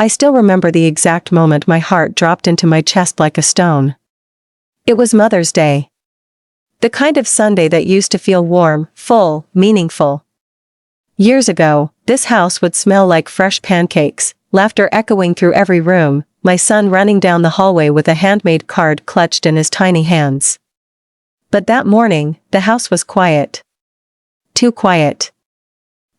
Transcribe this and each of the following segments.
I still remember the exact moment my heart dropped into my chest like a stone. It was Mother's Day. The kind of Sunday that used to feel warm, full, meaningful. Years ago, this house would smell like fresh pancakes, laughter echoing through every room, my son running down the hallway with a handmade card clutched in his tiny hands. But that morning, the house was quiet. Too quiet.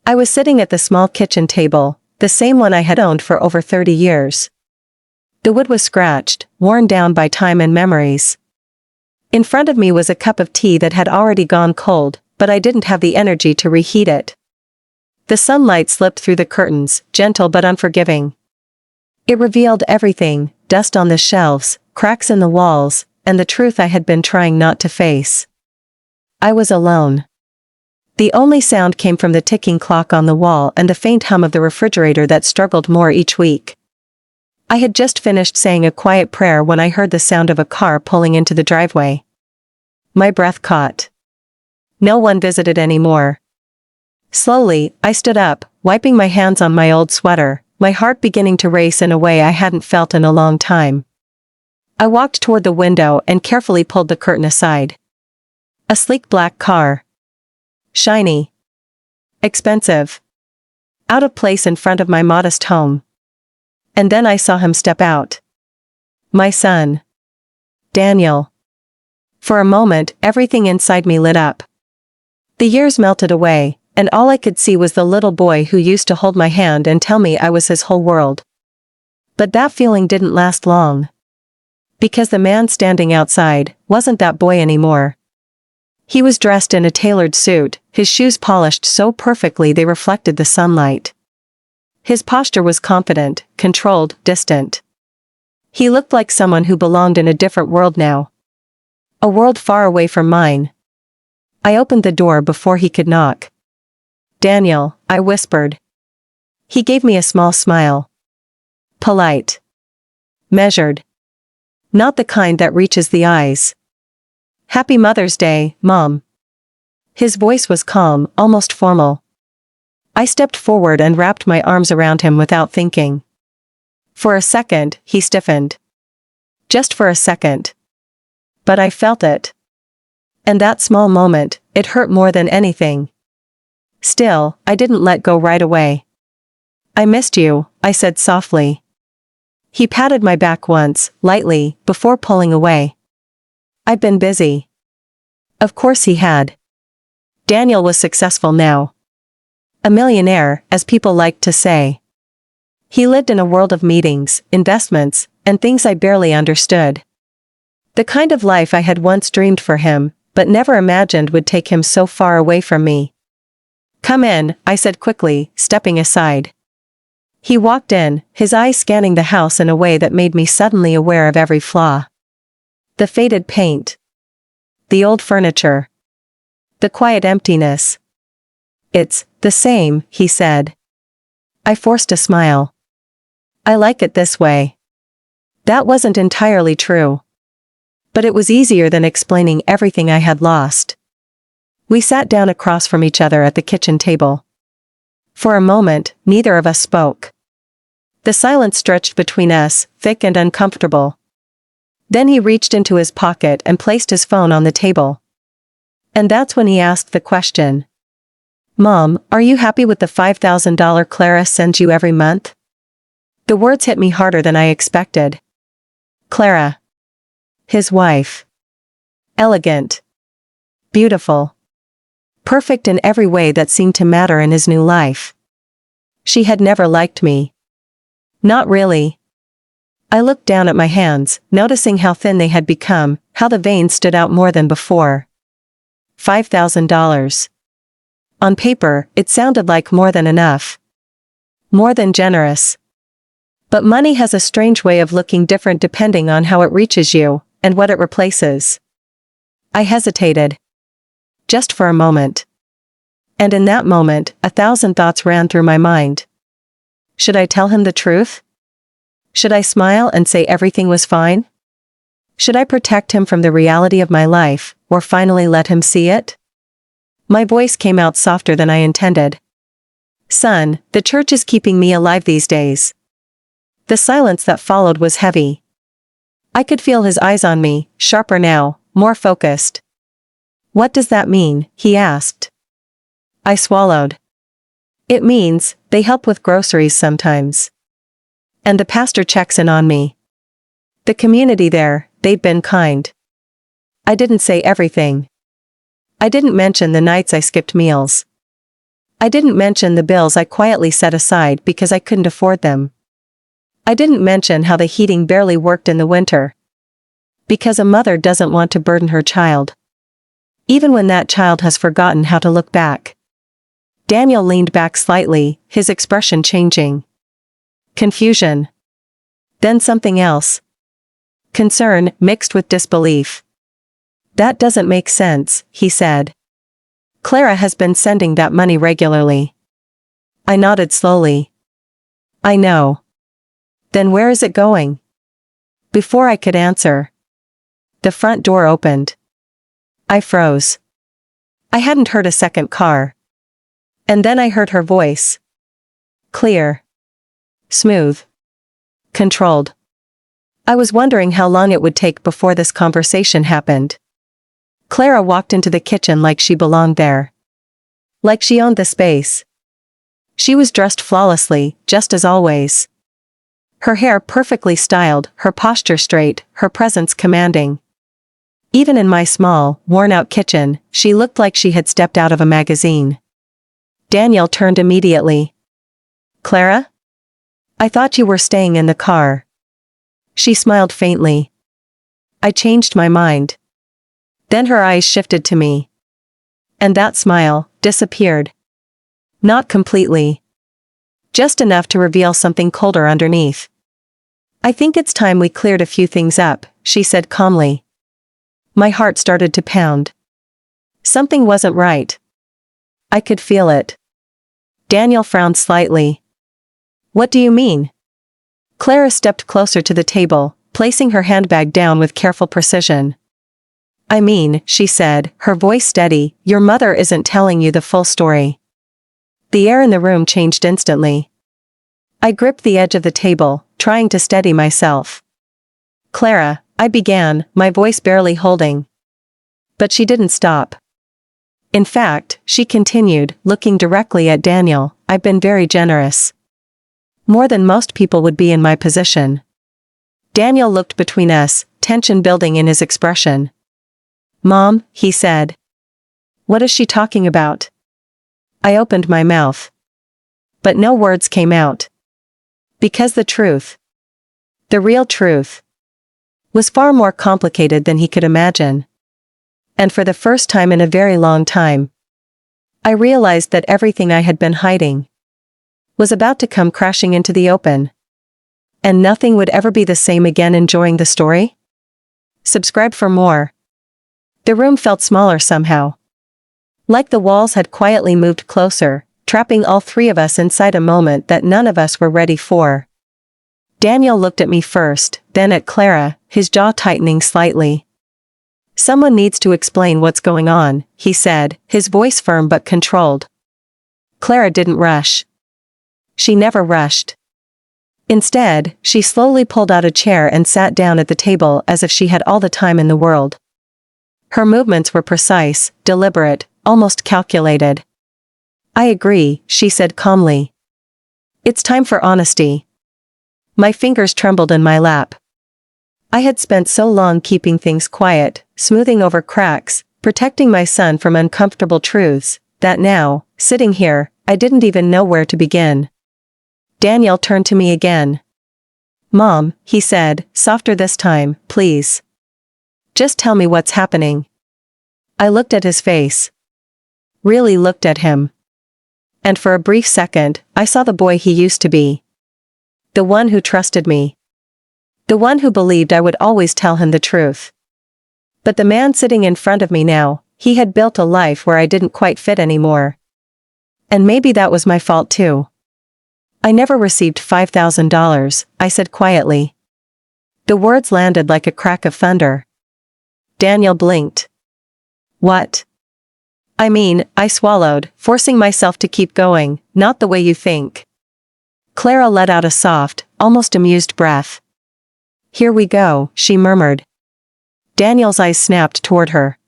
I was sitting at the small kitchen table, the same one I had owned for over 30 years. The wood was scratched, worn down by time and memories. In front of me was a cup of tea that had already gone cold, but I didn't have the energy to reheat it. The sunlight slipped through the curtains, gentle but unforgiving. It revealed everything, dust on the shelves, cracks in the walls, and the truth I had been trying not to face. I was alone. The only sound came from the ticking clock on the wall and the faint hum of the refrigerator that struggled more each week. I had just finished saying a quiet prayer when I heard the sound of a car pulling into the driveway. My breath caught. No one visited anymore. Slowly, I stood up, wiping my hands on my old sweater, my heart beginning to race in a way I hadn't felt in a long time. I walked toward the window and carefully pulled the curtain aside. A sleek black car. Shiny. Expensive. Out of place in front of my modest home. And then I saw him step out. My son. Daniel. For a moment, everything inside me lit up. The years melted away, and all I could see was the little boy who used to hold my hand and tell me I was his whole world. But that feeling didn't last long. Because the man standing outside wasn't that boy anymore. He was dressed in a tailored suit, his shoes polished so perfectly they reflected the sunlight. His posture was confident, controlled, distant. He looked like someone who belonged in a different world now. A world far away from mine. I opened the door before he could knock. "Daniel," I whispered. He gave me a small smile. Polite. Measured. Not the kind that reaches the eyes. "Happy Mother's Day, Mom." His voice was calm, almost formal. I stepped forward and wrapped my arms around him without thinking. For a second, he stiffened. Just for a second. But I felt it. And that small moment, it hurt more than anything. Still, I didn't let go right away. "I missed you," I said softly. He patted my back once, lightly, before pulling away. "I've been busy." Of course he had. Daniel was successful now. A millionaire, as people liked to say. He lived in a world of meetings, investments, and things I barely understood. The kind of life I had once dreamed for him, but never imagined would take him so far away from me. "Come in," I said quickly, stepping aside. He walked in, his eyes scanning the house in a way that made me suddenly aware of every flaw. The faded paint. The old furniture. The quiet emptiness. "It's the same," he said. I forced a smile. "I like it this way." That wasn't entirely true. But it was easier than explaining everything I had lost. We sat down across from each other at the kitchen table. For a moment, neither of us spoke. The silence stretched between us, thick and uncomfortable. Then he reached into his pocket and placed his phone on the table. And that's when he asked the question. "Mom, are you happy with the $5,000 Clara sends you every month?" The words hit me harder than I expected. Clara. His wife. Elegant. Beautiful. Perfect in every way that seemed to matter in his new life. She had never liked me. Not really. I looked down at my hands, noticing how thin they had become, how the veins stood out more than before. $5,000. On paper, it sounded like more than enough. More than generous. But money has a strange way of looking different depending on how it reaches you, and what it replaces. I hesitated. Just for a moment. And in that moment, 1,000 thoughts ran through my mind. Should I tell him the truth? Should I smile and say everything was fine? Should I protect him from the reality of my life, or finally let him see it? My voice came out softer than I intended. "Son, the church is keeping me alive these days." The silence that followed was heavy. I could feel his eyes on me, sharper now, more focused. "What does that mean?" he asked. I swallowed. "It means, they help with groceries sometimes. And the pastor checks in on me. The community there, they've been kind." I didn't say everything. I didn't mention the nights I skipped meals. I didn't mention the bills I quietly set aside because I couldn't afford them. I didn't mention how the heating barely worked in the winter. Because a mother doesn't want to burden her child, even when that child has forgotten how to look back. Daniel leaned back slightly, his expression changing. Confusion. Then something else. Concern mixed with disbelief. "That doesn't make sense," he said. "Clara has been sending that money regularly." I nodded slowly. "I know." "Then where is it going?" Before I could answer, the front door opened. I froze. I hadn't heard a second car. And then I heard her voice. Clear. Smooth. Controlled. I was wondering how long it would take before this conversation happened. Clara walked into the kitchen like she belonged there. Like she owned the space. She was dressed flawlessly, just as always. Her hair perfectly styled, her posture straight, her presence commanding. Even in my small, worn-out kitchen, she looked like she had stepped out of a magazine. Daniel turned immediately. "Clara? I thought you were staying in the car." She smiled faintly. I changed my mind. Then her eyes shifted to me. And that smile disappeared. Not completely. Just enough to reveal something colder underneath. "I think it's time we cleared a few things up," she said calmly. My heart started to pound. Something wasn't right. I could feel it. Daniel frowned slightly. "What do you mean?" Clara stepped closer to the table, placing her handbag down with careful precision. "I mean," she said, her voice steady, "your mother isn't telling you the full story." The air in the room changed instantly. I gripped the edge of the table, trying to steady myself. "Clara," I began, my voice barely holding. But she didn't stop. In fact, she continued, looking directly at Daniel, "I've been very generous. More than most people would be in my position." Daniel looked between us, tension building in his expression. "Mom," he said. "What is she talking about?" I opened my mouth. But no words came out. Because the truth, the real truth, was far more complicated than he could imagine. And for the first time in a very long time, I realized that everything I had been hiding was about to come crashing into the open. And nothing would ever be the same again. Enjoying the story? Subscribe for more. The room felt smaller somehow. Like the walls had quietly moved closer, trapping all three of us inside a moment that none of us were ready for. Daniel looked at me first, then at Clara, his jaw tightening slightly. "Someone needs to explain what's going on," he said, his voice firm but controlled. Clara didn't rush. She never rushed. Instead, she slowly pulled out a chair and sat down at the table as if she had all the time in the world. Her movements were precise, deliberate, almost calculated. "I agree," she said calmly. "It's time for honesty." My fingers trembled in my lap. I had spent so long keeping things quiet, smoothing over cracks, protecting my son from uncomfortable truths, that now, sitting here, I didn't even know where to begin. Daniel turned to me again. "Mom," he said, softer this time, "please. Just tell me what's happening." I looked at his face. Really looked at him. And for a brief second, I saw the boy he used to be. The one who trusted me. The one who believed I would always tell him the truth. But the man sitting in front of me now, he had built a life where I didn't quite fit anymore. And maybe that was my fault too. "I never received $5,000, I said quietly. The words landed like a crack of thunder. Daniel blinked. "What?" I mean, I swallowed, forcing myself to keep going, "Not the way you think." Clara let out a soft, almost amused breath. "Here we go," she murmured. Daniel's eyes snapped toward her.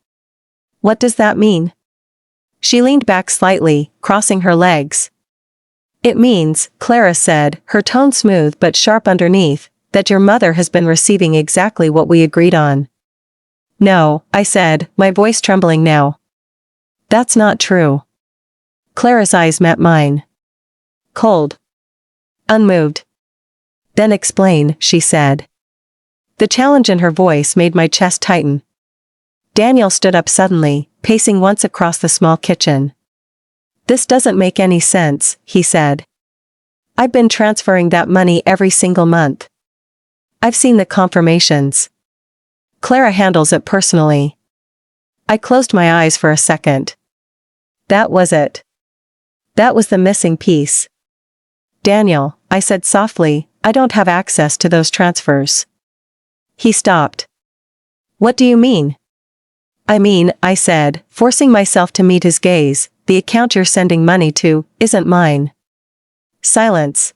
"What does that mean?" She leaned back slightly, crossing her legs. "It means," Clara said, her tone smooth but sharp underneath, "that your mother has been receiving exactly what we agreed on." "No," I said, my voice trembling now. "That's not true." Clara's eyes met mine. Cold. Unmoved. "Then explain," she said. The challenge in her voice made my chest tighten. Daniel stood up suddenly, pacing once across the small kitchen. "This doesn't make any sense," he said. "I've been transferring that money every single month. I've seen the confirmations. Clara handles it personally." I closed my eyes for a second. That was it. That was the missing piece. "Daniel," I said softly, "I don't have access to those transfers." He stopped. "What do you mean?" "I mean," I said, forcing myself to meet his gaze, "the account you're sending money to isn't mine." Silence.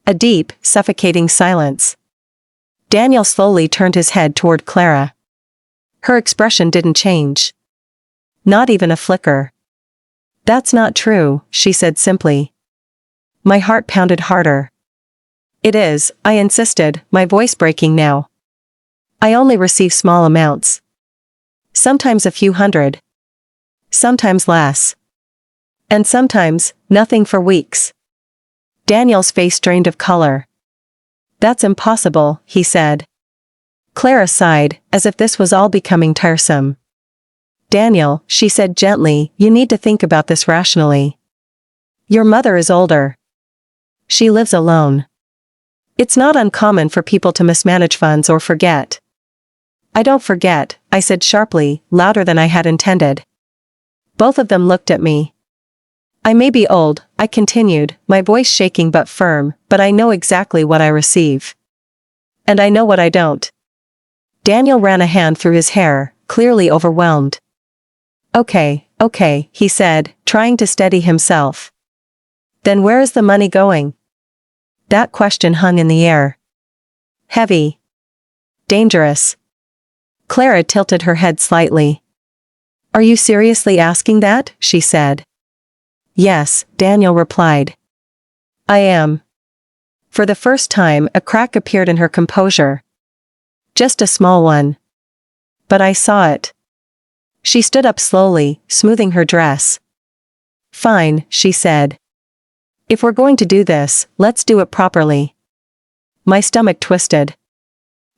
A deep, suffocating silence. Daniel slowly turned his head toward Clara. Her expression didn't change. Not even a flicker. "That's not true," she said simply. My heart pounded harder. "It is," I insisted, my voice breaking now. "I only receive small amounts. Sometimes a few hundred. Sometimes less. And sometimes, nothing for weeks." Daniel's face drained of color. "That's impossible," he said. Clara sighed, as if this was all becoming tiresome. "Daniel," she said gently, "you need to think about this rationally. Your mother is older. She lives alone. It's not uncommon for people to mismanage funds or forget." "I don't forget," I said sharply, louder than I had intended. Both of them looked at me. "I may be old," I continued, my voice shaking but firm, "but I know exactly what I receive. And I know what I don't." Daniel ran a hand through his hair, clearly overwhelmed. Okay, he said, trying to steady himself. "Then where is the money going?" That question hung in the air. Heavy. Dangerous. Clara tilted her head slightly. "Are you seriously asking that?" she said. "Yes," Daniel replied. "I am." For the first time, a crack appeared in her composure. Just a small one. But I saw it. She stood up slowly, smoothing her dress. "Fine," she said. "If we're going to do this, let's do it properly." My stomach twisted.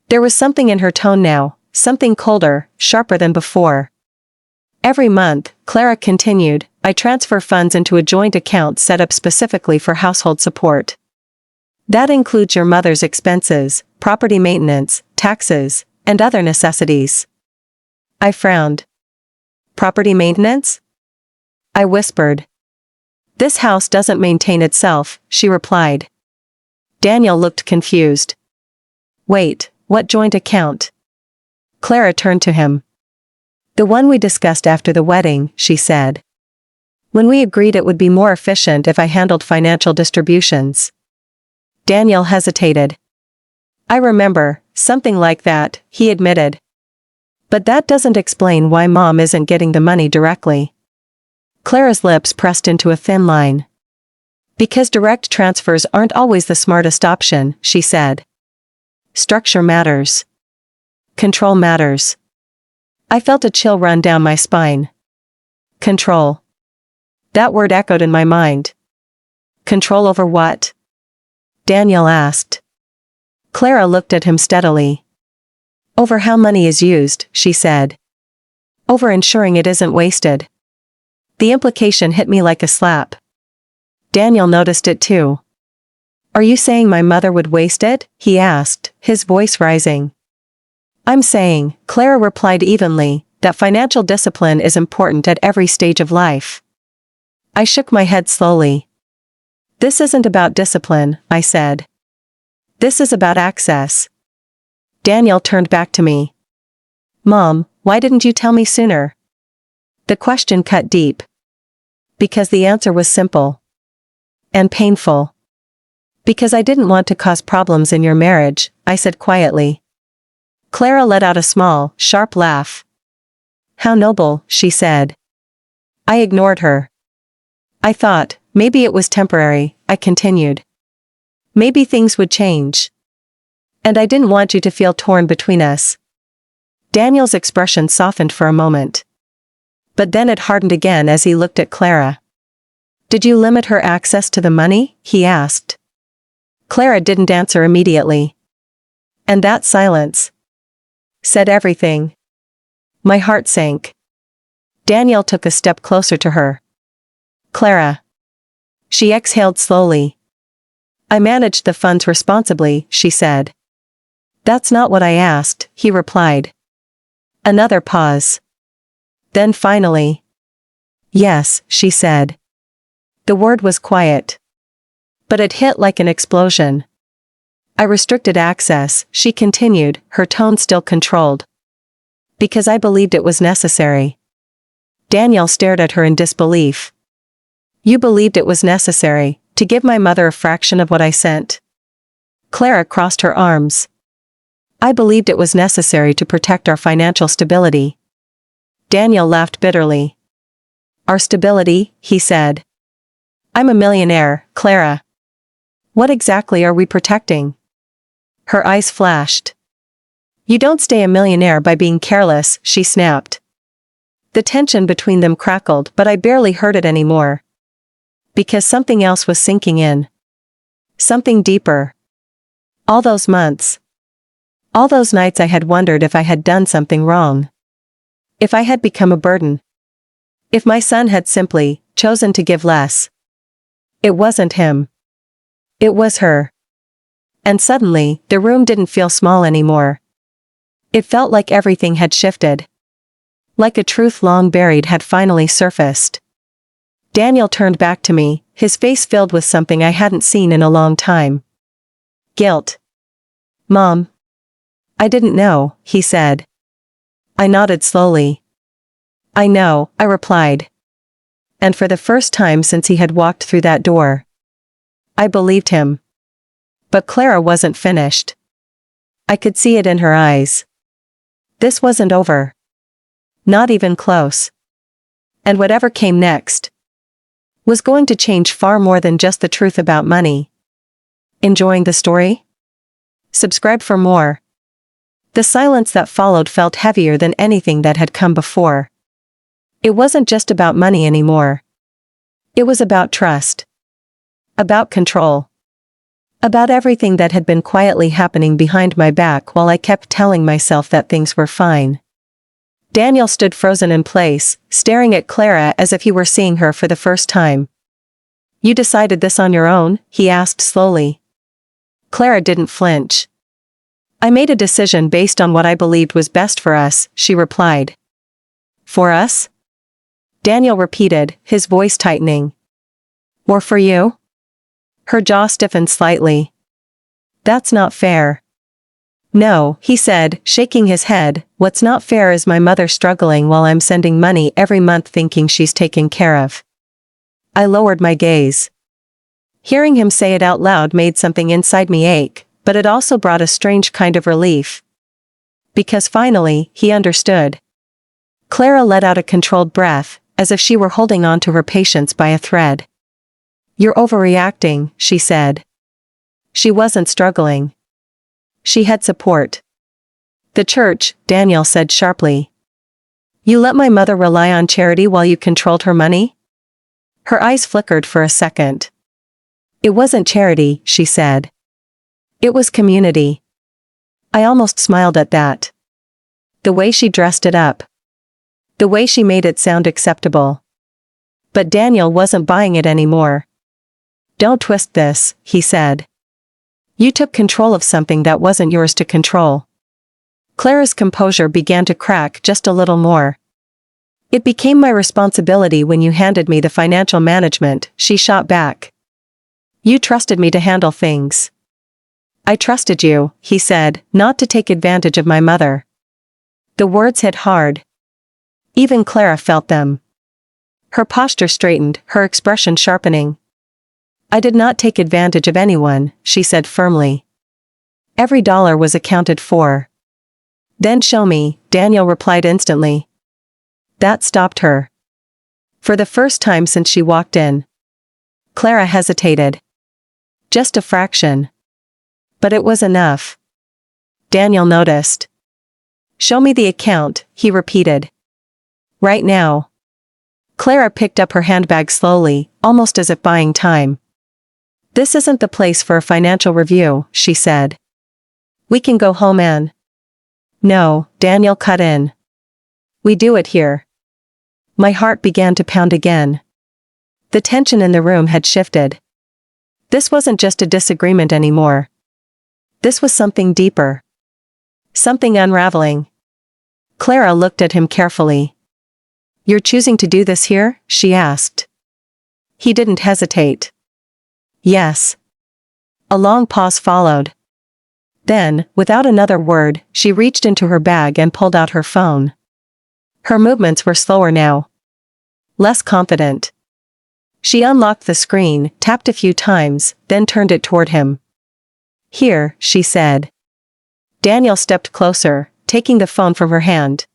There was something in her tone now, something colder, sharper than before. "Every month," Clara continued, "I transfer funds into a joint account set up specifically for household support. That includes your mother's expenses, property maintenance, taxes, and other necessities." I frowned. "Property maintenance?" I whispered. "This house doesn't maintain itself," she replied. Daniel looked confused. "Wait, what joint account?" Clara turned to him. "The one we discussed after the wedding," she said. "When we agreed it would be more efficient if I handled financial distributions." Daniel hesitated. "I remember, something like that," he admitted. "But that doesn't explain why Mom isn't getting the money directly." Clara's lips pressed into a thin line. "Because direct transfers aren't always the smartest option," she said. "Structure matters. Control matters." I felt a chill run down my spine. Control. That word echoed in my mind. Control over what? Daniel asked. Clara looked at him steadily. "Over how money is used," she said. "Over ensuring it isn't wasted." The implication hit me like a slap. Daniel noticed it too. "Are you saying my mother would waste it?" he asked, his voice rising. "I'm saying," Clara replied evenly, "that financial discipline is important at every stage of life." I shook my head slowly. "This isn't about discipline," I said. "This is about access." Daniel turned back to me. "Mom, why didn't you tell me sooner?" The question cut deep. Because the answer was simple. And painful. Because I didn't want to cause problems in your marriage, I said quietly. Clara let out a small, sharp laugh. How noble, she said. I ignored her. I thought, maybe it was temporary, I continued. Maybe things would change. And I didn't want you to feel torn between us. Daniel's expression softened for a moment. But then it hardened again as he looked at Clara. Did you limit her access to the money? He asked. Clara didn't answer immediately. And that silence said everything. My heart sank. Daniel took a step closer to her. Clara. She exhaled slowly. I managed the funds responsibly, she said. That's not what I asked, he replied. Another pause. Then finally. Yes, she said. The word was quiet. But it hit like an explosion. I restricted access, she continued, her tone still controlled. Because I believed it was necessary. Daniel stared at her in disbelief. You believed it was necessary to give my mother a fraction of what I sent? Clara crossed her arms. I believed it was necessary to protect our financial stability. Daniel laughed bitterly. Our stability, he said. I'm a millionaire, Clara. What exactly are we protecting? Her eyes flashed. You don't stay a millionaire by being careless, she snapped. The tension between them crackled, but I barely heard it anymore. Because something else was sinking in. Something deeper. All those months. All those nights I had wondered if I had done something wrong. If I had become a burden. If my son had simply chosen to give less. It wasn't him. It was her. And suddenly, the room didn't feel small anymore. It felt like everything had shifted. Like a truth long buried had finally surfaced. Daniel turned back to me, his face filled with something I hadn't seen in a long time. Guilt. Mom. I didn't know, he said. I nodded slowly. I know, I replied. And for the first time since he had walked through that door, I believed him. But Clara wasn't finished. I could see it in her eyes. This wasn't over. Not even close. And whatever came next was going to change far more than just the truth about money. Enjoying the story? Subscribe for more. The silence that followed felt heavier than anything that had come before. It wasn't just about money anymore. It was about trust. About control. About everything that had been quietly happening behind my back while I kept telling myself that things were fine. Daniel stood frozen in place, staring at Clara as if he were seeing her for the first time. You decided this on your own? He asked slowly. Clara didn't flinch. I made a decision based on what I believed was best for us, she replied. For us? Daniel repeated, his voice tightening. Or for you? Her jaw stiffened slightly. That's not fair. No, he said, shaking his head, what's not fair is my mother struggling while I'm sending money every month thinking she's taken care of. I lowered my gaze. Hearing him say it out loud made something inside me ache, but it also brought a strange kind of relief. Because finally, he understood. Clara let out a controlled breath, as if she were holding on to her patience by a thread. You're overreacting, she said. She wasn't struggling. She had support. The church, Daniel said sharply. You let my mother rely on charity while you controlled her money? Her eyes flickered for a second. It wasn't charity, she said. It was community. I almost smiled at that. The way she dressed it up. The way she made it sound acceptable. But Daniel wasn't buying it anymore. Don't twist this, he said. You took control of something that wasn't yours to control. Clara's composure began to crack just a little more. It became my responsibility when you handed me the financial management, she shot back. You trusted me to handle things. I trusted you, he said, not to take advantage of my mother. The words hit hard. Even Clara felt them. Her posture straightened, her expression sharpening. I did not take advantage of anyone, she said firmly. Every dollar was accounted for. Then show me, Daniel replied instantly. That stopped her. For the first time since she walked in. Clara hesitated. Just a fraction. But it was enough. Daniel noticed. Show me the account, he repeated. Right now. Clara picked up her handbag slowly, almost as if buying time. This isn't the place for a financial review, she said. We can go home and... No, Daniel cut in. We do it here. My heart began to pound again. The tension in the room had shifted. This wasn't just a disagreement anymore. This was something deeper. Something unraveling. Clara looked at him carefully. You're choosing to do this here? She asked. He didn't hesitate. Yes. A long pause followed. Then, without another word, she reached into her bag and pulled out her phone. Her movements were slower now. Less confident. She unlocked the screen, tapped a few times, then turned it toward him. Here, she said. Daniel stepped closer, taking the phone from her hand.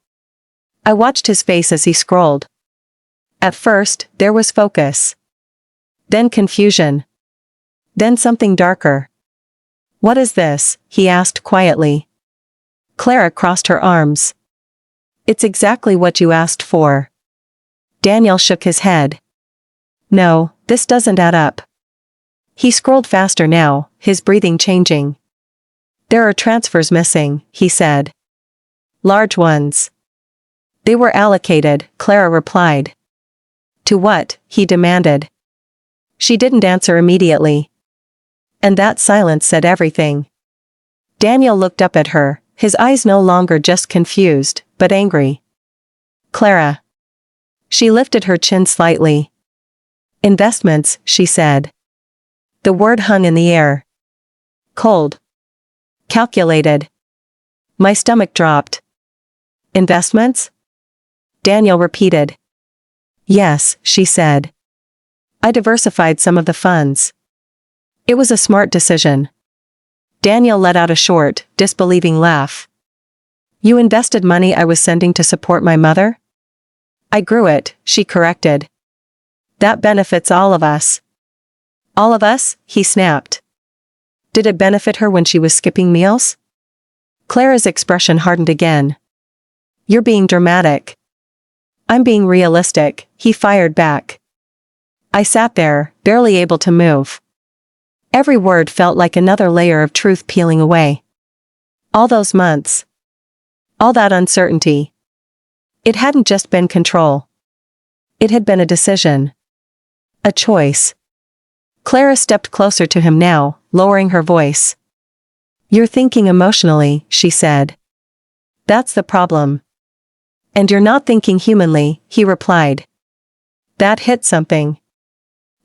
I watched his face as he scrolled. At first, there was focus. Then confusion. Then something darker. What is this? He asked quietly. Clara crossed her arms. It's exactly what you asked for. Daniel shook his head. No, this doesn't add up. He scrolled faster now, his breathing changing. There are transfers missing, he said. Large ones. They were allocated, Clara replied. To what? He demanded. She didn't answer immediately. And that silence said everything. Daniel looked up at her, his eyes no longer just confused, but angry. Clara. She lifted her chin slightly. Investments, she said. The word hung in the air. Cold. Calculated. My stomach dropped. Investments? Daniel repeated. Yes, she said. I diversified some of the funds. It was a smart decision. Daniel let out a short, disbelieving laugh. You invested money I was sending to support my mother? I grew it, she corrected. That benefits all of us. All of us? He snapped. Did it benefit her when she was skipping meals? Clara's expression hardened again. You're being dramatic. I'm being realistic, he fired back. I sat there, barely able to move. Every word felt like another layer of truth peeling away. All those months. All that uncertainty. It hadn't just been control. It had been a decision. A choice. Clara stepped closer to him now, lowering her voice. You're thinking emotionally, she said. That's the problem. And you're not thinking humanly, he replied. That hit something.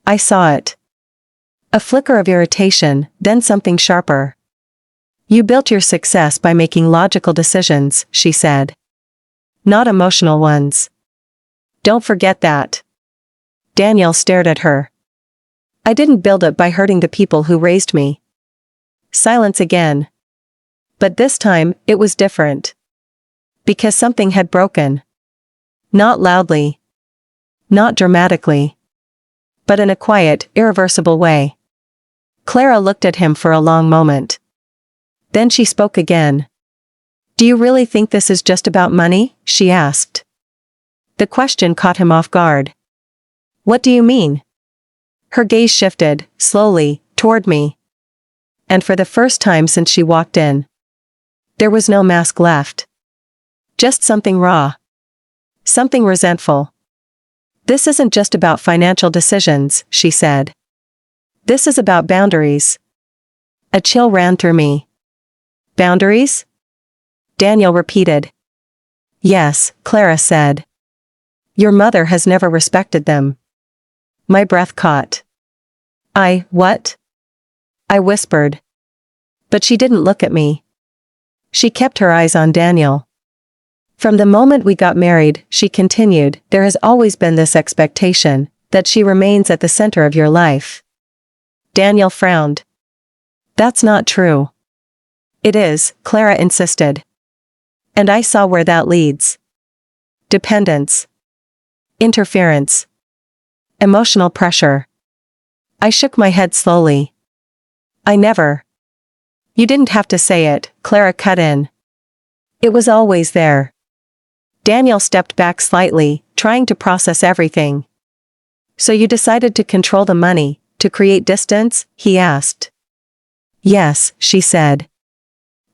I saw it. A flicker of irritation, then something sharper. You built your success by making logical decisions, she said. Not emotional ones. Don't forget that. Daniel stared at her. I didn't build it by hurting the people who raised me. Silence again. But this time, it was different. Because something had broken. Not loudly. Not dramatically. But in a quiet, irreversible way. Clara looked at him for a long moment. Then she spoke again. Do you really think this is just about money? She asked. The question caught him off guard. What do you mean? Her gaze shifted, slowly, toward me. And for the first time since she walked in. There was no mask left. Just something raw. Something resentful. This isn't just about financial decisions, she said. This is about boundaries. A chill ran through me. Boundaries? Daniel repeated. Yes, Clara said. Your mother has never respected them. My breath caught. What? I whispered. But she didn't look at me. She kept her eyes on Daniel. From the moment we got married, she continued, there has always been this expectation, that she remains at the center of your life. Daniel frowned. That's not true. It is, Clara insisted. And I saw where that leads. Dependence. Interference. Emotional pressure. I shook my head slowly. I never. You didn't have to say it, Clara cut in. It was always there. Daniel stepped back slightly, trying to process everything. So you decided to control the money, to create distance? He asked. Yes, she said.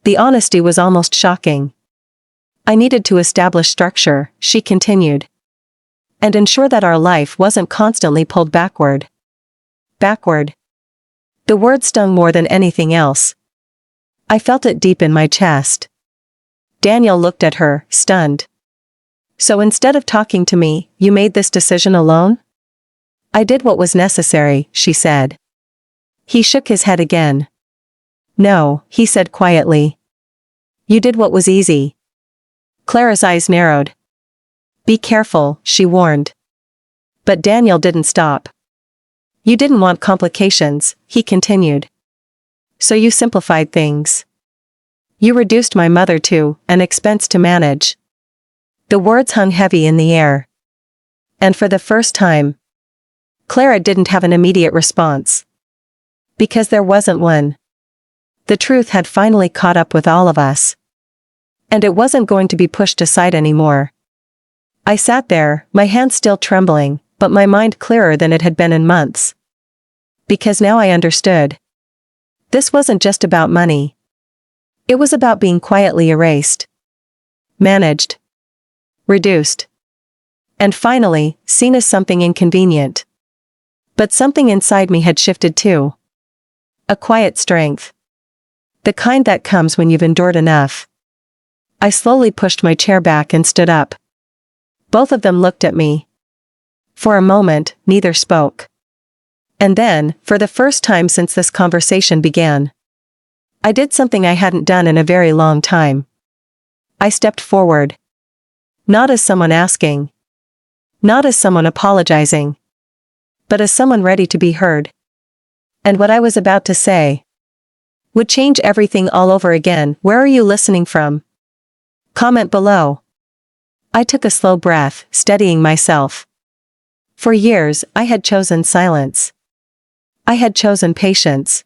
The honesty was almost shocking. I needed to establish structure, she continued. And ensure that our life wasn't constantly pulled backward. Backward. The word stung more than anything else. I felt it deep in my chest. Daniel looked at her, stunned. So instead of talking to me, you made this decision alone? I did what was necessary, she said. He shook his head again. No, he said quietly. You did what was easy. Clara's eyes narrowed. Be careful, she warned. But Daniel didn't stop. You didn't want complications, he continued. So you simplified things. You reduced my mother to an expense to manage. The words hung heavy in the air. And for the first time, Clara didn't have an immediate response. Because there wasn't one. The truth had finally caught up with all of us. And it wasn't going to be pushed aside anymore. I sat there, my hands still trembling, but my mind clearer than it had been in months. Because now I understood. This wasn't just about money. It was about being quietly erased. Managed. Reduced. And finally, seen as something inconvenient. But something inside me had shifted too. A quiet strength. The kind that comes when you've endured enough. I slowly pushed my chair back and stood up. Both of them looked at me. For a moment, neither spoke. And then, for the first time since this conversation began, I did something I hadn't done in a very long time. I stepped forward. Not as someone asking. Not as someone apologizing. But as someone ready to be heard. And what I was about to say would change everything all over again. Where are you listening from? Comment below. I took a slow breath, steadying myself. For years, I had chosen silence. I had chosen patience.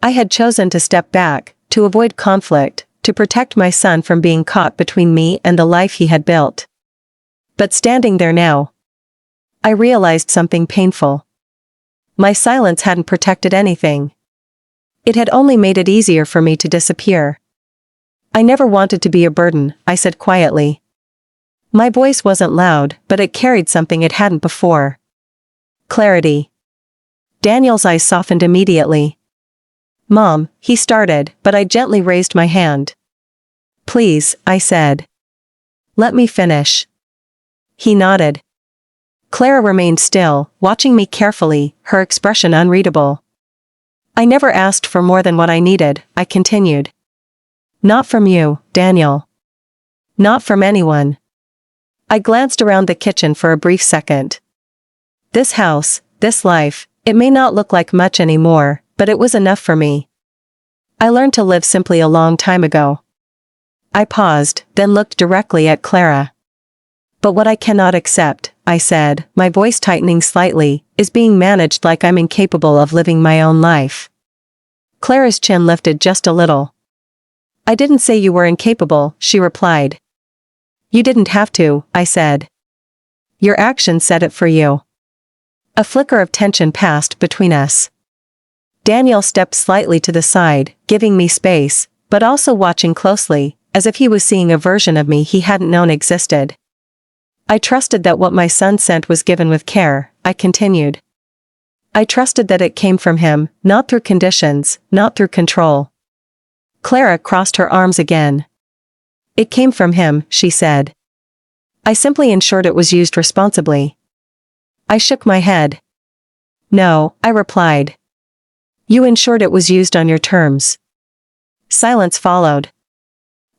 I had chosen to step back, to avoid conflict, to protect my son from being caught between me and the life he had built. But standing there now, I realized something painful. My silence hadn't protected anything. It had only made it easier for me to disappear. I never wanted to be a burden, I said quietly. My voice wasn't loud, but it carried something it hadn't before. Clarity. Daniel's eyes softened immediately. Mom, he started, but I gently raised my hand. Please, I said. Let me finish. He nodded. Clara remained still, watching me carefully, her expression unreadable. I never asked for more than what I needed, I continued. Not from you, Daniel. Not from anyone. I glanced around the kitchen for a brief second. This house, this life, it may not look like much anymore, but it was enough for me. I learned to live simply a long time ago. I paused, then looked directly at Clara. But what I cannot accept, I said, my voice tightening slightly, is being managed like I'm incapable of living my own life. Clara's chin lifted just a little. I didn't say you were incapable, she replied. You didn't have to, I said. Your actions said it for you. A flicker of tension passed between us. Daniel stepped slightly to the side, giving me space, but also watching closely, as if he was seeing a version of me he hadn't known existed. I trusted that what my son sent was given with care, I continued. I trusted that it came from him, not through conditions, not through control. Clara crossed her arms again. It came from him, she said. I simply ensured it was used responsibly. I shook my head. No, I replied. You ensured it was used on your terms. Silence followed.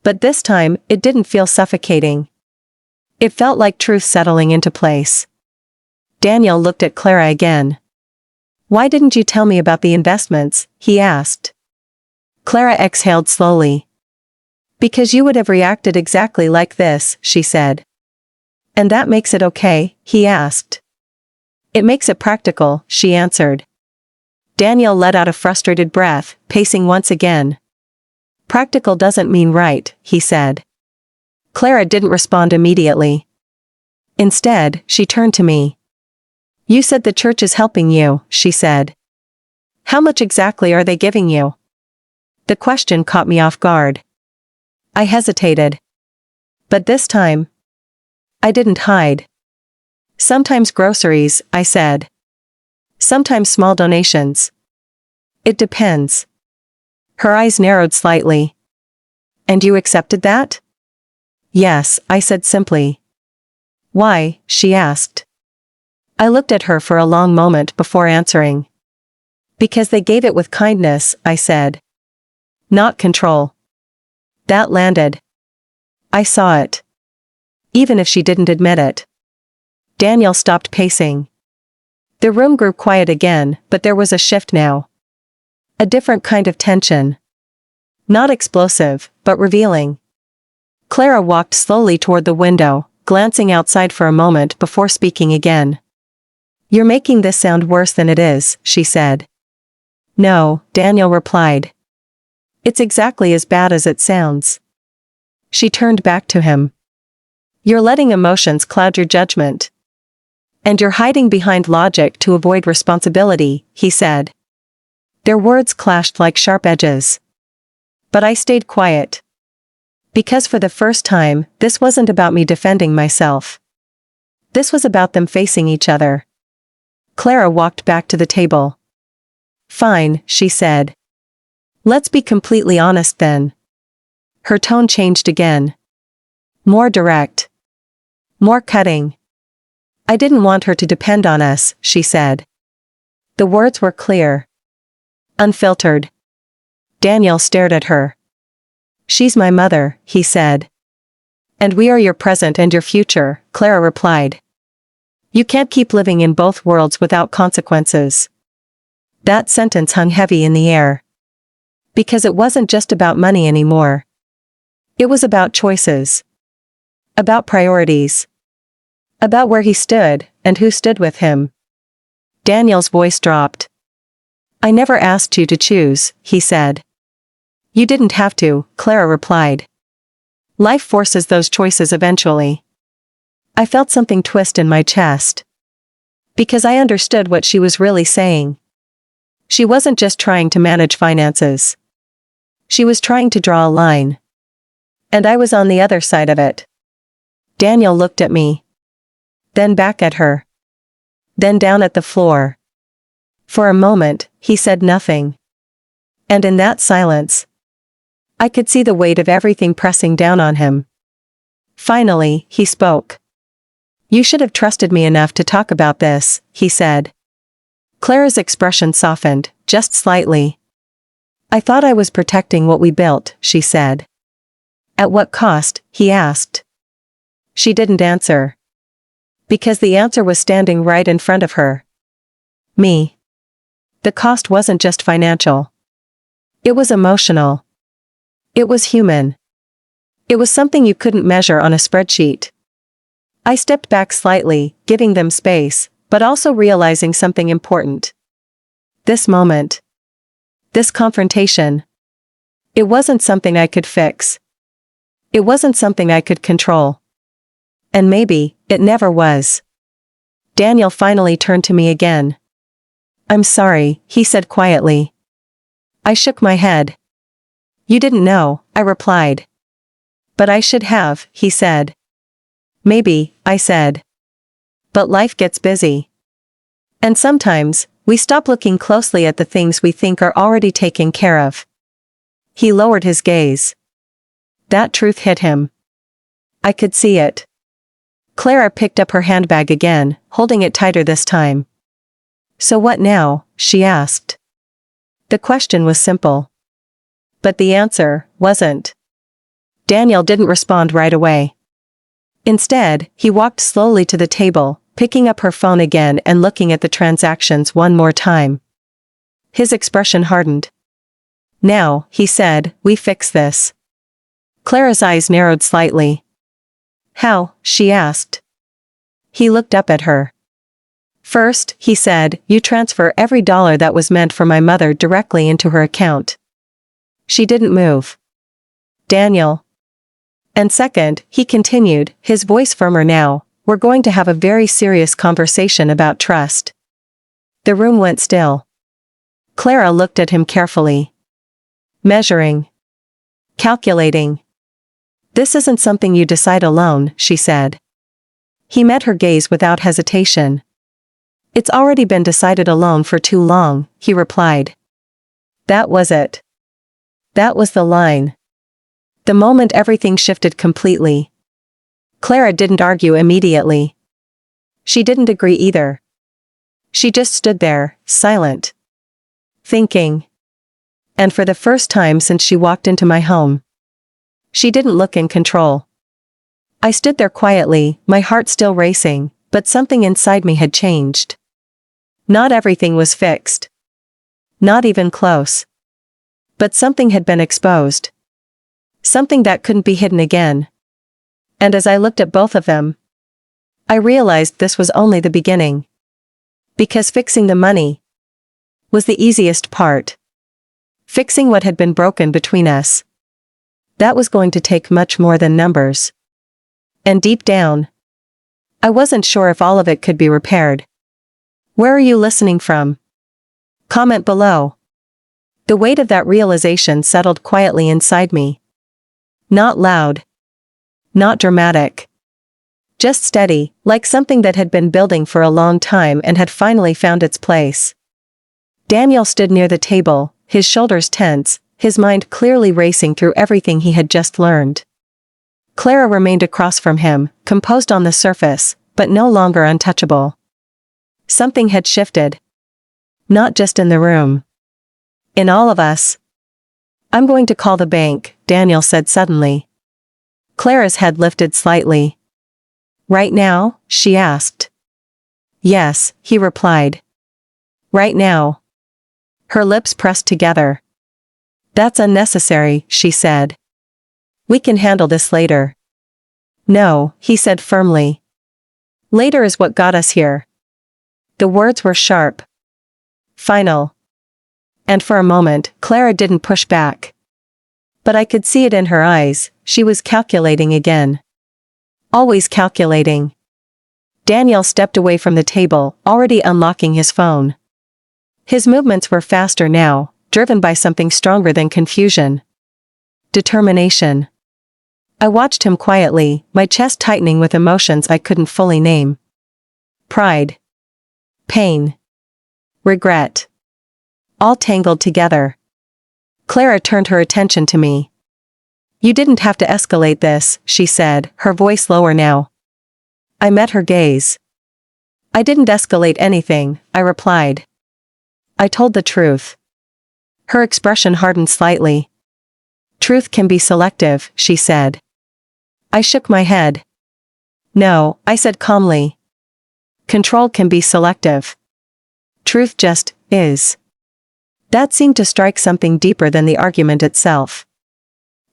But this time, it didn't feel suffocating. It felt like truth settling into place. Daniel looked at Clara again. Why didn't you tell me about the investments? He asked. Clara exhaled slowly. Because you would have reacted exactly like this, she said. And that makes it okay? He asked. It makes it practical, she answered. Daniel let out a frustrated breath, pacing once again. Practical doesn't mean right, he said. Clara didn't respond immediately. Instead, she turned to me. You said the church is helping you, she said. How much exactly are they giving you? The question caught me off guard. I hesitated. But this time, I didn't hide. Sometimes groceries, I said. Sometimes small donations. It depends. Her eyes narrowed slightly. And you accepted that? Yes, I said simply. Why? She asked. I looked at her for a long moment before answering. Because they gave it with kindness, I said. Not control. That landed. I saw it. Even if she didn't admit it. Daniel stopped pacing. The room grew quiet again, but there was a shift now. A different kind of tension. Not explosive, but revealing. Clara walked slowly toward the window, glancing outside for a moment before speaking again. You're making this sound worse than it is, she said. No, Daniel replied. It's exactly as bad as it sounds. She turned back to him. You're letting emotions cloud your judgment. And you're hiding behind logic to avoid responsibility, he said. Their words clashed like sharp edges. But I stayed quiet. Because for the first time, this wasn't about me defending myself. This was about them facing each other. Clara walked back to the table. Fine, she said. Let's be completely honest then. Her tone changed again. More direct. More cutting. I didn't want her to depend on us, she said. The words were clear. Unfiltered. Daniel stared at her. She's my mother, he said. And we are your present and your future, Clara replied. You can't keep living in both worlds without consequences. That sentence hung heavy in the air. Because it wasn't just about money anymore. It was about choices. About priorities. About where he stood, and who stood with him. Daniel's voice dropped. I never asked you to choose, he said. You didn't have to, Clara replied. Life forces those choices eventually. I felt something twist in my chest. Because I understood what she was really saying. She wasn't just trying to manage finances. She was trying to draw a line. And I was on the other side of it. Daniel looked at me. Then back at her. Then down at the floor. For a moment, he said nothing. And in that silence, I could see the weight of everything pressing down on him. Finally, he spoke. You should have trusted me enough to talk about this, he said. Clara's expression softened, just slightly. I thought I was protecting what we built, she said. At what cost? He asked. She didn't answer. Because the answer was standing right in front of her. Me. The cost wasn't just financial. It was emotional. It was human. It was something you couldn't measure on a spreadsheet. I stepped back slightly, giving them space, but also realizing something important. This moment. This confrontation. It wasn't something I could fix. It wasn't something I could control. And maybe, it never was. Daniel finally turned to me again. I'm sorry, he said quietly. I shook my head. You didn't know, I replied. But I should have, he said. Maybe, I said. But life gets busy. And sometimes, we stop looking closely at the things we think are already taken care of. He lowered his gaze. That truth hit him. I could see it. Clara picked up her handbag again, holding it tighter this time. So what now? She asked. The question was simple. But the answer wasn't. Daniel didn't respond right away. Instead, he walked slowly to the table, picking up her phone again and looking at the transactions one more time. His expression hardened. "Now," he said, "we fix this." Clara's eyes narrowed slightly. "How?" she asked. He looked up at her. "First," he said, "you transfer every dollar that was meant for my mother directly into her account." She didn't move. "Daniel." "And second," he continued, his voice firmer now, "we're going to have a very serious conversation about trust." The room went still. Clara looked at him carefully. "Measuring. Calculating. This isn't something you decide alone," she said. He met her gaze without hesitation. "It's already been decided alone for too long," he replied. That was it. That was the line. The moment everything shifted completely. Clara didn't argue immediately. She didn't agree either. She just stood there, silent. Thinking. And for the first time since she walked into my home. She didn't look in control. I stood there quietly, my heart still racing, but something inside me had changed. Not everything was fixed. Not even close. But something had been exposed. Something that couldn't be hidden again. And as I looked at both of them, I realized this was only the beginning. Because fixing the money was the easiest part. Fixing what had been broken between us. That was going to take much more than numbers. And deep down, I wasn't sure if all of it could be repaired. Where are you listening from? Comment below. The weight of that realization settled quietly inside me. Not loud. Not dramatic. Just steady, like something that had been building for a long time and had finally found its place. Daniel stood near the table, his shoulders tense, his mind clearly racing through everything he had just learned. Clara remained across from him, composed on the surface, but no longer untouchable. Something had shifted. Not just in the room. In all of us. "I'm going to call the bank," Daniel said suddenly. Clara's head lifted slightly. "Right now?" she asked. "Yes," he replied. "Right now." Her lips pressed together. "That's unnecessary," she said. "We can handle this later." "No," he said firmly. "Later is what got us here." The words were sharp. Final. And for a moment, Clara didn't push back. But I could see it in her eyes, she was calculating again. Always calculating. Daniel stepped away from the table, already unlocking his phone. His movements were faster now, driven by something stronger than confusion. Determination. I watched him quietly, my chest tightening with emotions I couldn't fully name. Pride. Pain. Regret. All tangled together. Clara turned her attention to me. "You didn't have to escalate this," she said, her voice lower now. I met her gaze. "I didn't escalate anything," I replied. "I told the truth." Her expression hardened slightly. "Truth can be selective," she said. I shook my head. "No," I said calmly. "Control can be selective. Truth just is." That seemed to strike something deeper than the argument itself.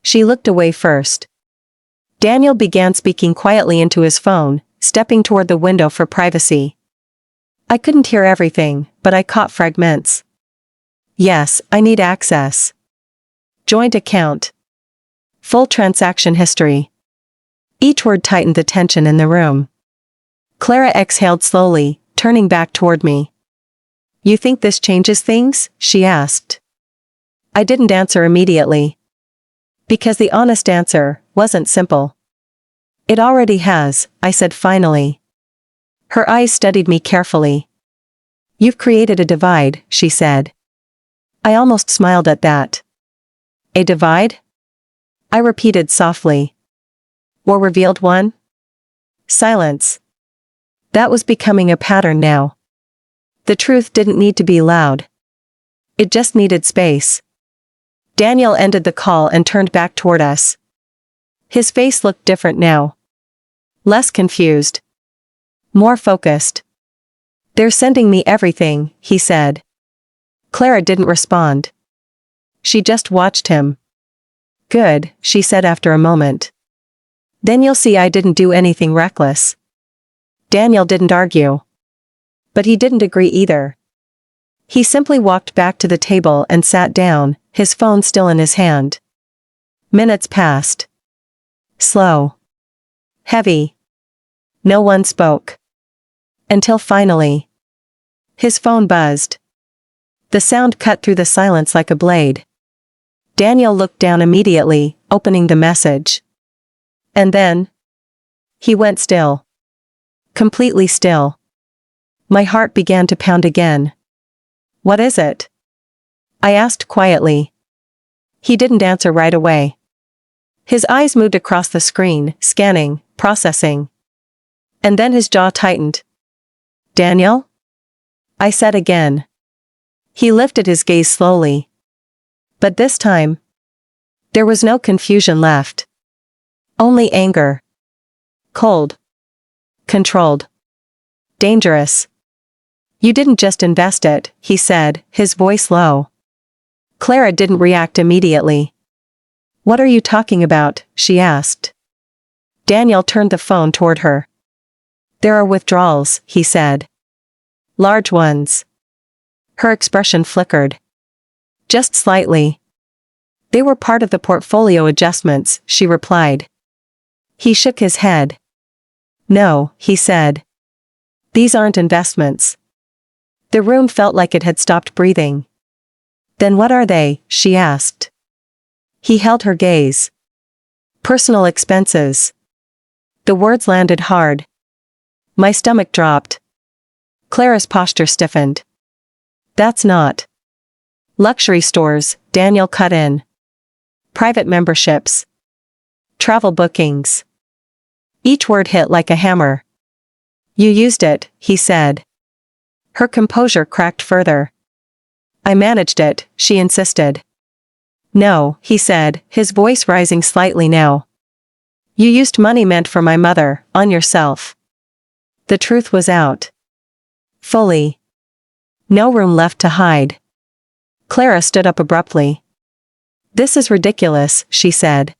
She looked away first. Daniel began speaking quietly into his phone, stepping toward the window for privacy. I couldn't hear everything, but I caught fragments. "Yes, I need access. Joint account. Full transaction history." Each word tightened the tension in the room. Clara exhaled slowly, turning back toward me. "You think this changes things?" she asked. I didn't answer immediately. Because the honest answer wasn't simple. "It already has," I said finally. Her eyes studied me carefully. "You've created a divide," she said. I almost smiled at that. "A divide?" I repeated softly. "Or revealed one?" Silence. That was becoming a pattern now. The truth didn't need to be loud. It just needed space. Daniel ended the call and turned back toward us. His face looked different now. Less confused. More focused. "They're sending me everything," he said. Clara didn't respond. She just watched him. "Good," she said after a moment. "Then you'll see I didn't do anything reckless." Daniel didn't argue. But he didn't agree either. He simply walked back to the table and sat down, his phone still in his hand. Minutes passed. Slow. Heavy. No one spoke. Until finally, his phone buzzed. The sound cut through the silence like a blade. Daniel looked down immediately, opening the message. And then, he went still. Completely still. My heart began to pound again. "What is it?" I asked quietly. He didn't answer right away. His eyes moved across the screen, scanning, processing. And then his jaw tightened. "Daniel?" I said again. He lifted his gaze slowly. But this time, there was no confusion left. Only anger. Cold. Controlled. Dangerous. "You didn't just invest it," he said, his voice low. Clara didn't react immediately. "What are you talking about?" she asked. Daniel turned the phone toward her. "There are withdrawals," he said. "Large ones." Her expression flickered. "Just slightly." "They were part of the portfolio adjustments," she replied. He shook his head. "No," he said. "These aren't investments." The room felt like it had stopped breathing. "Then what are they?" she asked. He held her gaze. "Personal expenses." The words landed hard. My stomach dropped. Clara's posture stiffened. "That's not." "Luxury stores," Daniel cut in. "Private memberships. Travel bookings." Each word hit like a hammer. "You used it," he said. Her composure cracked further. "I managed it," she insisted. "No," he said, his voice rising slightly now. "You used money meant for my mother, on yourself." The truth was out. Fully. No room left to hide. Clara stood up abruptly. "This is ridiculous," she said.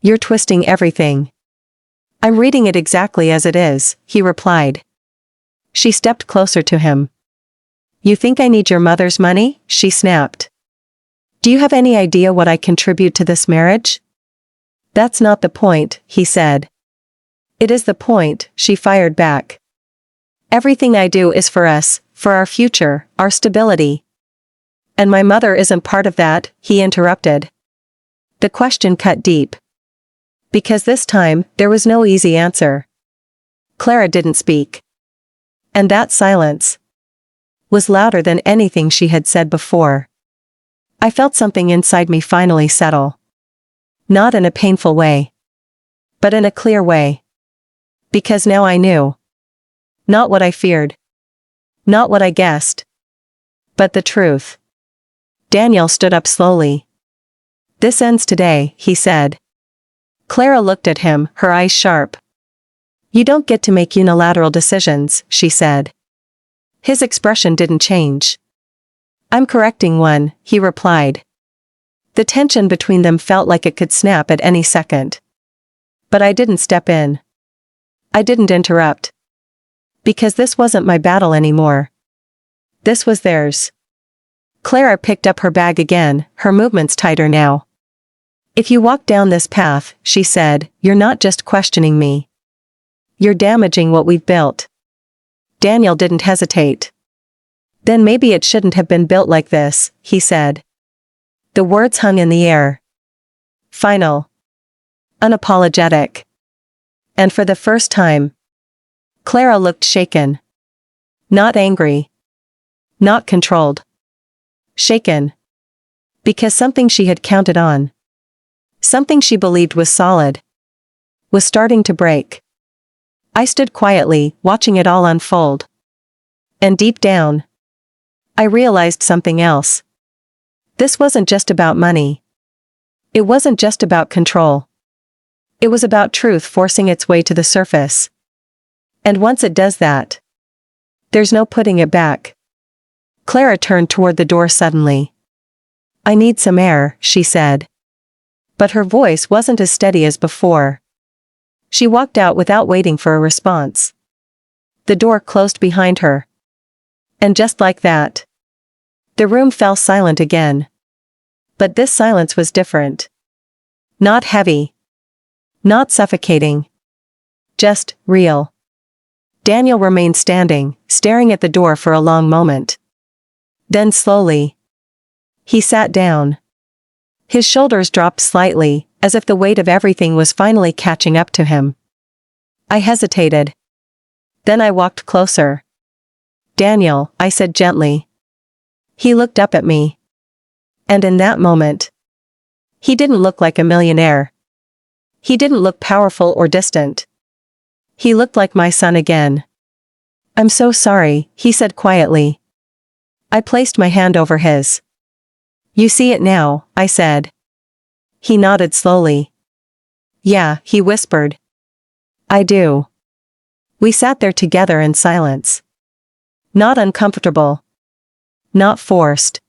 "You're twisting everything." "I'm reading it exactly as it is," he replied. She stepped closer to him. "You think I need your mother's money?" she snapped. "Do you have any idea what I contribute to this marriage?" "That's not the point," he said. "It is the point," she fired back. "Everything I do is for us, for our future, our stability." "And my mother isn't part of that," he interrupted. The question cut deep. Because this time, there was no easy answer. Clara didn't speak. And that silence was louder than anything she had said before. I felt something inside me finally settle. Not in a painful way. But in a clear way. Because now I knew. Not what I feared. Not what I guessed. But the truth. Daniel stood up slowly. "This ends today," he said. Clara looked at him, her eyes sharp. "You don't get to make unilateral decisions," she said. His expression didn't change. "I'm correcting one," he replied. The tension between them felt like it could snap at any second. But I didn't step in. I didn't interrupt. Because this wasn't my battle anymore. This was theirs. Clara picked up her bag again, her movements tighter now. "If you walk down this path," she said, "you're not just questioning me. You're damaging what we've built." Daniel didn't hesitate. "Then maybe it shouldn't have been built like this," he said. The words hung in the air. Final. Unapologetic. And for the first time, Clara looked shaken. Not angry. Not controlled. Shaken. Because something she had counted on, something she believed was solid, was starting to break. I stood quietly, watching it all unfold. And deep down, I realized something else. This wasn't just about money. It wasn't just about control. It was about truth forcing its way to the surface. And once it does that, there's no putting it back. Clara turned toward the door suddenly. "I need some air," she said. But her voice wasn't as steady as before. She walked out without waiting for a response. The door closed behind her. And just like that, the room fell silent again. But this silence was different. Not heavy. Not suffocating. Just real. Daniel remained standing, staring at the door for a long moment. Then slowly, he sat down. His shoulders dropped slightly, as if the weight of everything was finally catching up to him. I hesitated. Then I walked closer. "Daniel," I said gently. He looked up at me. And in that moment, he didn't look like a millionaire. He didn't look powerful or distant. He looked like my son again. "I'm so sorry," he said quietly. I placed my hand over his. "You see it now," I said. He nodded slowly. "Yeah," he whispered. "I do." We sat there together in silence. Not uncomfortable. Not forced.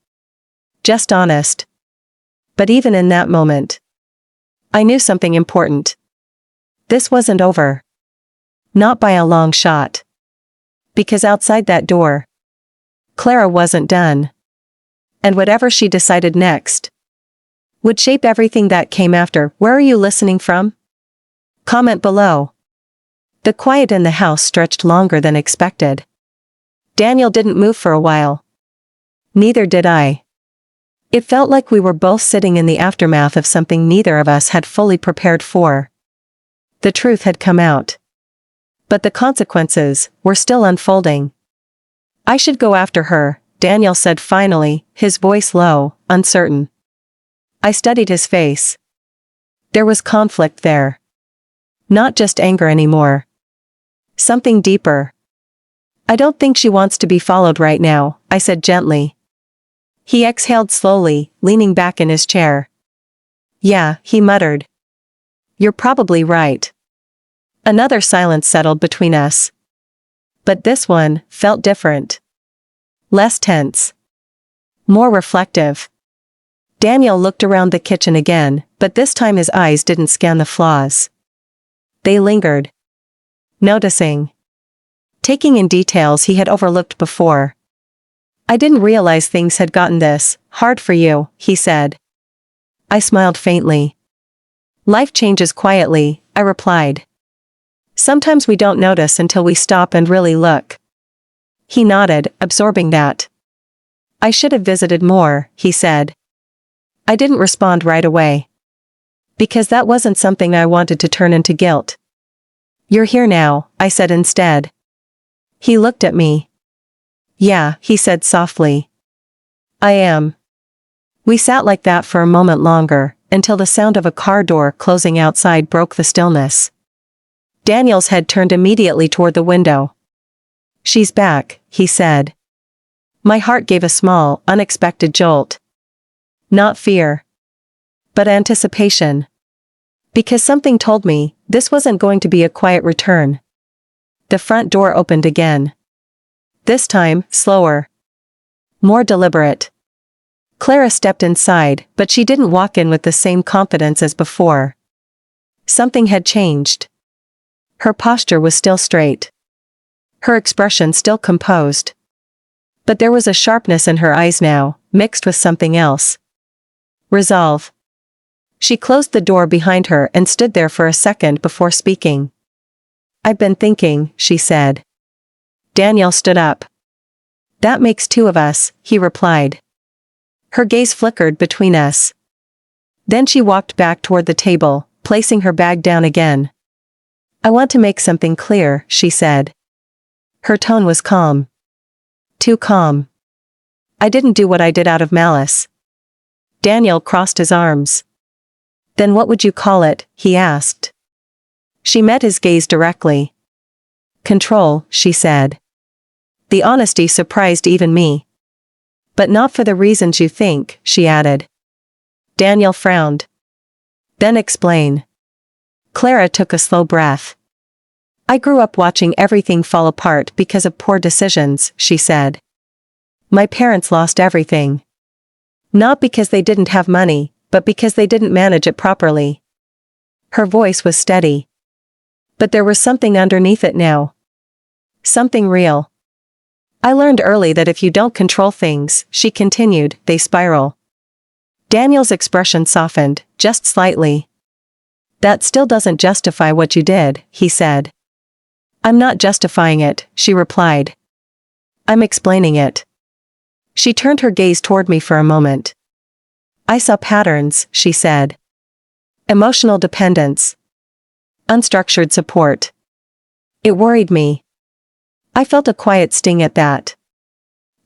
Just honest. But even in that moment, I knew something important. This wasn't over. Not by a long shot. Because outside that door, Clara wasn't done. And whatever she decided next would shape everything that came after. Where are you listening from? Comment below. The quiet in the house stretched longer than expected. Daniel didn't move for a while. Neither did I. It felt like we were both sitting in the aftermath of something neither of us had fully prepared for. The truth had come out. But the consequences were still unfolding. "I should go after her," Daniel said finally, his voice low, uncertain. I studied his face. There was conflict there. Not just anger anymore. Something deeper. "I don't think she wants to be followed right now," I said gently. He exhaled slowly, leaning back in his chair. "Yeah," he muttered. "You're probably right." Another silence settled between us. But this one felt different. Less tense. More reflective. Daniel looked around the kitchen again, but this time his eyes didn't scan the flaws. They lingered. Noticing. Taking in details he had overlooked before. "I didn't realize things had gotten this hard for you," he said. I smiled faintly. "Life changes quietly," I replied. "Sometimes we don't notice until we stop and really look." He nodded, absorbing that. "I should have visited more," he said. I didn't respond right away. Because that wasn't something I wanted to turn into guilt. "You're here now," I said instead. He looked at me. "Yeah," he said softly. "I am." We sat like that for a moment longer, until the sound of a car door closing outside broke the stillness. Daniel's head turned immediately toward the window. "She's back," he said. My heart gave a small, unexpected jolt. Not fear. But anticipation. Because something told me, this wasn't going to be a quiet return. The front door opened again. This time, slower. More deliberate. Clara stepped inside, but she didn't walk in with the same confidence as before. Something had changed. Her posture was still straight. Her expression still composed. But there was a sharpness in her eyes now, mixed with something else. Resolve. She closed the door behind her and stood there for a second before speaking. "I've been thinking," she said. Daniel stood up. "That makes two of us," he replied. Her gaze flickered between us. Then she walked back toward the table, placing her bag down again. "I want to make something clear," she said. Her tone was calm. Too calm. "I didn't do what I did out of malice." Daniel crossed his arms. "Then what would you call it?" he asked. She met his gaze directly. "Control," she said. The honesty surprised even me. "But not for the reasons you think," she added. Daniel frowned. "Then explain." Clara took a slow breath. I grew up watching everything fall apart because of poor decisions, she said. My parents lost everything. Not because they didn't have money, but because they didn't manage it properly. Her voice was steady. But there was something underneath it now. Something real. I learned early that if you don't control things, she continued, they spiral. Daniel's expression softened, just slightly. That still doesn't justify what you did, he said. I'm not justifying it, she replied. I'm explaining it. She turned her gaze toward me for a moment. I saw patterns, she said. Emotional dependence. Unstructured support. It worried me. I felt a quiet sting at that.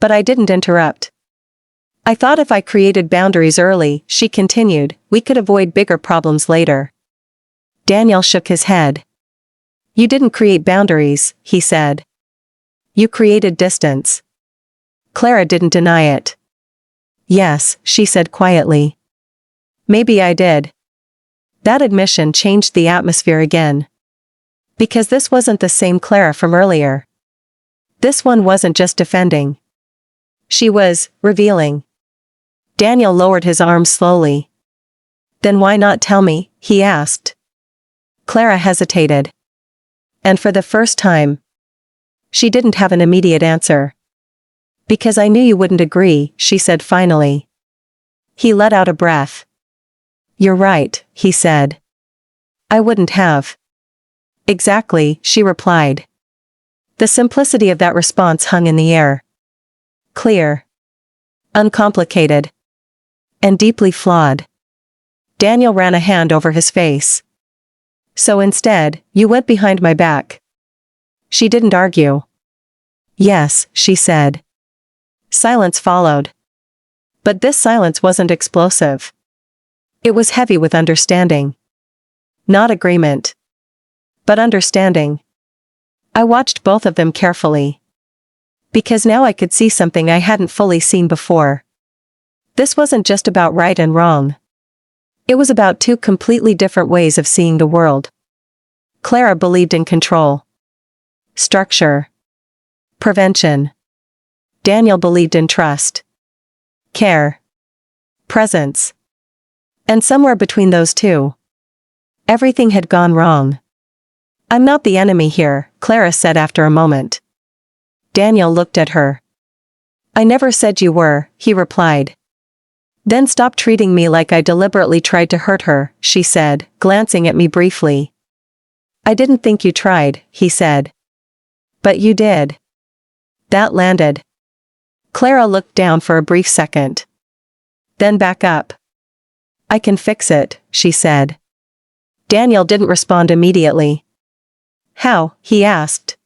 But I didn't interrupt. I thought if I created boundaries early, she continued, we could avoid bigger problems later. Daniel shook his head. You didn't create boundaries, he said. You created distance. Clara didn't deny it. Yes, she said quietly. Maybe I did. That admission changed the atmosphere again. Because this wasn't the same Clara from earlier. This one wasn't just defending. She was revealing. Daniel lowered his arms slowly. Then why not tell me, he asked. Clara hesitated. And for the first time, she didn't have an immediate answer. Because I knew you wouldn't agree, she said finally. He let out a breath. You're right, he said. I wouldn't have. Exactly, she replied. The simplicity of that response hung in the air. Clear. Uncomplicated. And deeply flawed. Daniel ran a hand over his face. So instead, you went behind my back. She didn't argue. Yes, she said. Silence followed. But this silence wasn't explosive. It was heavy with understanding. Not agreement. But understanding. I watched both of them carefully. Because now I could see something I hadn't fully seen before. This wasn't just about right and wrong. It was about two completely different ways of seeing the world. Clara believed in control. Structure. Prevention. Daniel believed in trust. Care. Presence. And somewhere between those two, everything had gone wrong. I'm not the enemy here, Clara said after a moment. Daniel looked at her. I never said you were, he replied. Then stop treating me like I deliberately tried to hurt her, she said, glancing at me briefly. I didn't think you tried, he said. But you did. That landed. Clara looked down for a brief second. Then back up. I can fix it, she said. Daniel didn't respond immediately. How, he asked.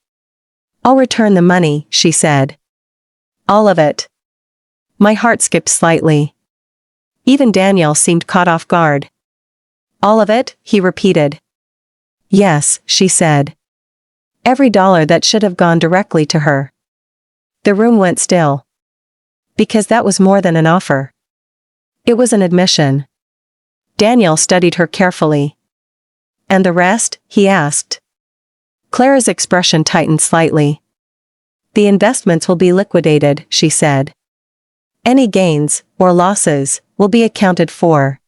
I'll return the money, she said. All of it. My heart skipped slightly. Even Daniel seemed caught off guard. All of it, he repeated. Yes, she said. Every dollar that should have gone directly to her. The room went still. Because that was more than an offer. It was an admission. Daniel studied her carefully. And the rest, he asked. Clara's expression tightened slightly. The investments will be liquidated, she said. Any gains, or losses, will be accounted for.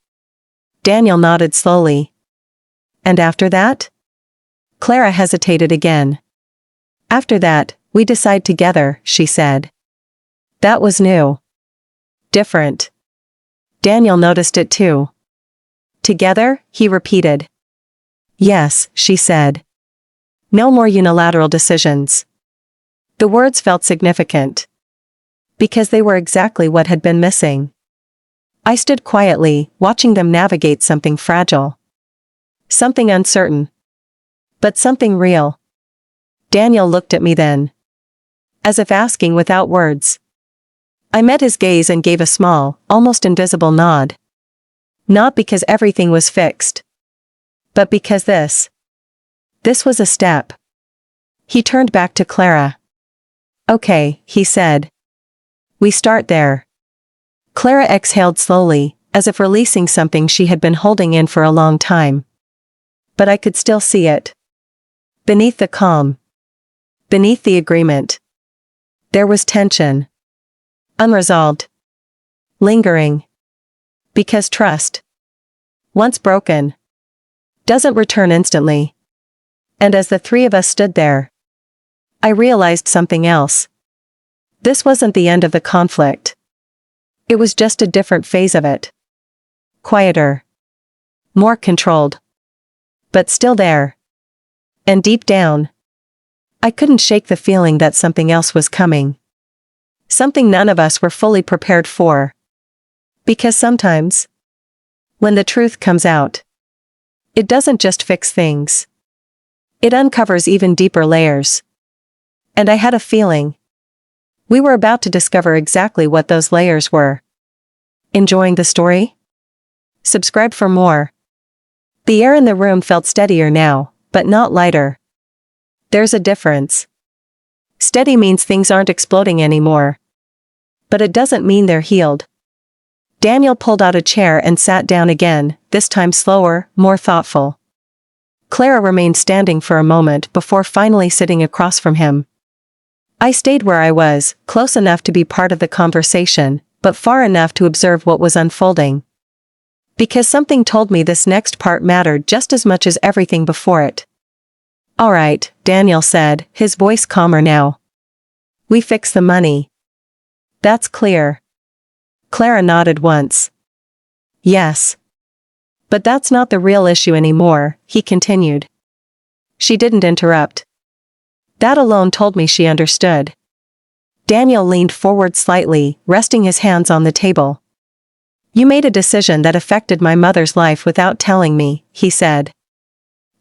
Daniel nodded slowly. And after that? Clara hesitated again. After that, we decide together, she said. That was new. Different. Daniel noticed it too. Together, he repeated. Yes, she said. No more unilateral decisions. The words felt significant. Because they were exactly what had been missing. I stood quietly, watching them navigate something fragile. Something uncertain. But something real. Daniel looked at me then. As if asking without words. I met his gaze and gave a small, almost invisible nod. Not because everything was fixed. But because this was a step. He turned back to Clara. Okay, he said. We start there. Clara exhaled slowly, as if releasing something she had been holding in for a long time. but I could still see it. Beneath the calm. Beneath the agreement. There was tension. Unresolved. Lingering. Because trust, once broken, doesn't return instantly. And as the three of us stood there, I realized something else. This wasn't the end of the conflict. It was just a different phase of it. Quieter. More controlled. But still there. And deep down, I couldn't shake the feeling that something else was coming. Something none of us were fully prepared for. Because sometimes, when the truth comes out, it doesn't just fix things. It uncovers even deeper layers. And I had a feeling. We were about to discover exactly what those layers were. Enjoying the story? Subscribe for more. The air in the room felt steadier now, but not lighter. There's a difference. Steady means things aren't exploding anymore. But it doesn't mean they're healed. Daniel pulled out a chair and sat down again, this time slower, more thoughtful. Clara remained standing for a moment before finally sitting across from him. I stayed where I was, close enough to be part of the conversation, but far enough to observe what was unfolding. Because something told me this next part mattered just as much as everything before it. "All right," Daniel said, his voice calmer now. "We fix the money. That's clear." Clara nodded once. "Yes. But that's not the real issue anymore," he continued. She didn't interrupt. That alone told me she understood. Daniel leaned forward slightly, resting his hands on the table. "You made a decision that affected my mother's life without telling me," he said.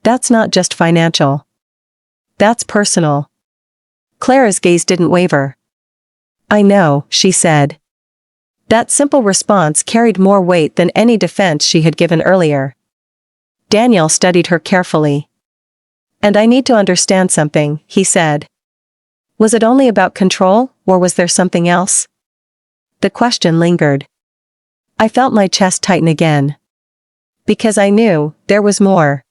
"That's not just financial. That's personal." Clara's gaze didn't waver. "I know," she said. That simple response carried more weight than any defense she had given earlier. Daniel studied her carefully. "And I need to understand something," he said. "Was it only about control, or was there something else?" The question lingered. I felt my chest tighten again. Because I knew, there was more.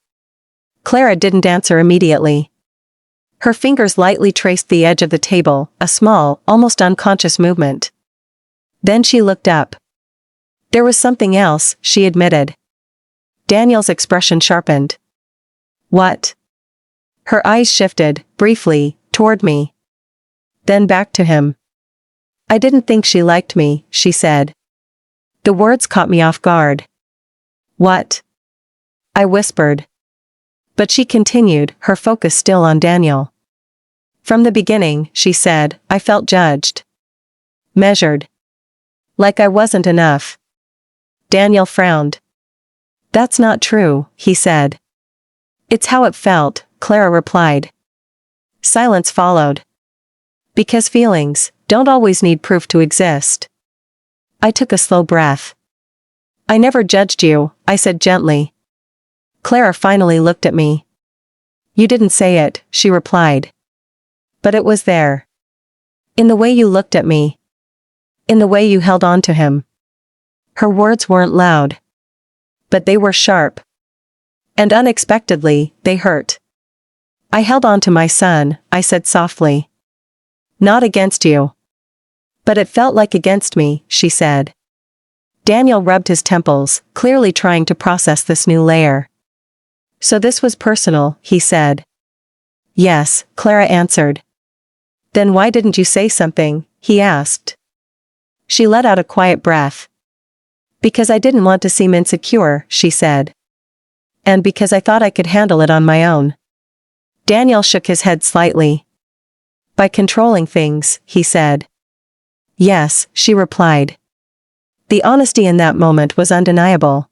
Clara didn't answer immediately. Her fingers lightly traced the edge of the table, a small, almost unconscious movement. Then she looked up. There was something else, she admitted. Daniel's expression sharpened. "What?" Her eyes shifted, briefly, toward me. Then back to him. "I didn't think she liked me," she said. The words caught me off guard. "What?" I whispered. But she continued, her focus still on Daniel. "From the beginning," she said, "I felt judged. Measured. Like I wasn't enough." Daniel frowned. "That's not true," he said. "It's how it felt," Clara replied. Silence followed. Because feelings don't always need proof to exist. I took a slow breath. "I never judged you," I said gently. Clara finally looked at me. "You didn't say it," she replied. "But it was there. In the way you looked at me. In the way you held on to him." Her words weren't loud. But they were sharp. And unexpectedly, they hurt. "I held on to my son," I said softly. "Not against you." "But it felt like against me," she said. Daniel rubbed his temples, clearly trying to process this new layer. "So this was personal," he said. "Yes," Clara answered. "Then why didn't you say something?" he asked. She let out a quiet breath. "Because I didn't want to seem insecure," she said. "And because I thought I could handle it on my own." Daniel shook his head slightly. "By controlling things," he said. "Yes," she replied. The honesty in that moment was undeniable.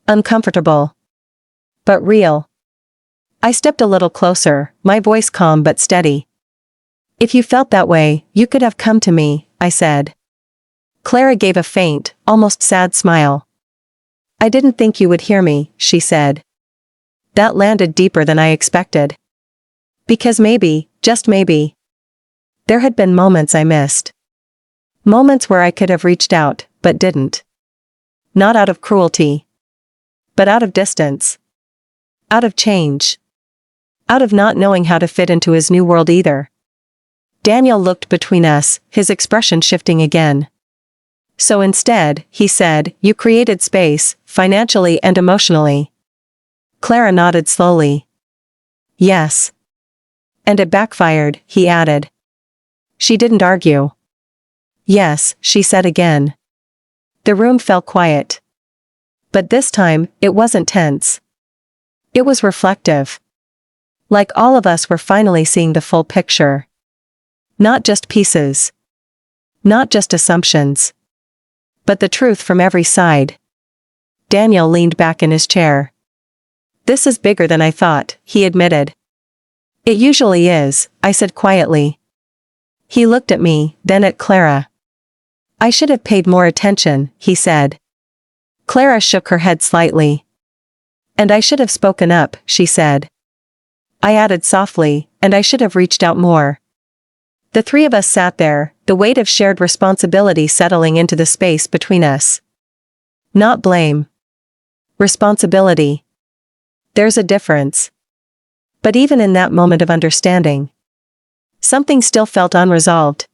Uncomfortable. But real. I stepped a little closer, my voice calm but steady. "If you felt that way, you could have come to me," I said. Clara gave a faint, almost sad smile. "I didn't think you would hear me," she said. That landed deeper than I expected. Because maybe, just maybe, there had been moments I missed. Moments where I could have reached out, but didn't. Not out of cruelty. But out of distance. Out of change. Out of not knowing how to fit into his new world either. Daniel looked between us, his expression shifting again. So instead, he said, you created space, financially and emotionally. Clara nodded slowly. Yes. And it backfired, he added. She didn't argue. Yes, she said again. The room fell quiet. But this time, it wasn't tense. It was reflective. Like all of us were finally seeing the full picture. Not just pieces. Not just assumptions. But the truth from every side. Daniel leaned back in his chair. This is bigger than I thought, he admitted. It usually is, I said quietly. He looked at me, then at Clara. I should have paid more attention, he said. Clara shook her head slightly. And I should have spoken up, she said. I added softly, and I should have reached out more. The three of us sat there, the weight of shared responsibility settling into the space between us. Not blame. Responsibility. There's a difference. But even in that moment of understanding, something still felt unresolved.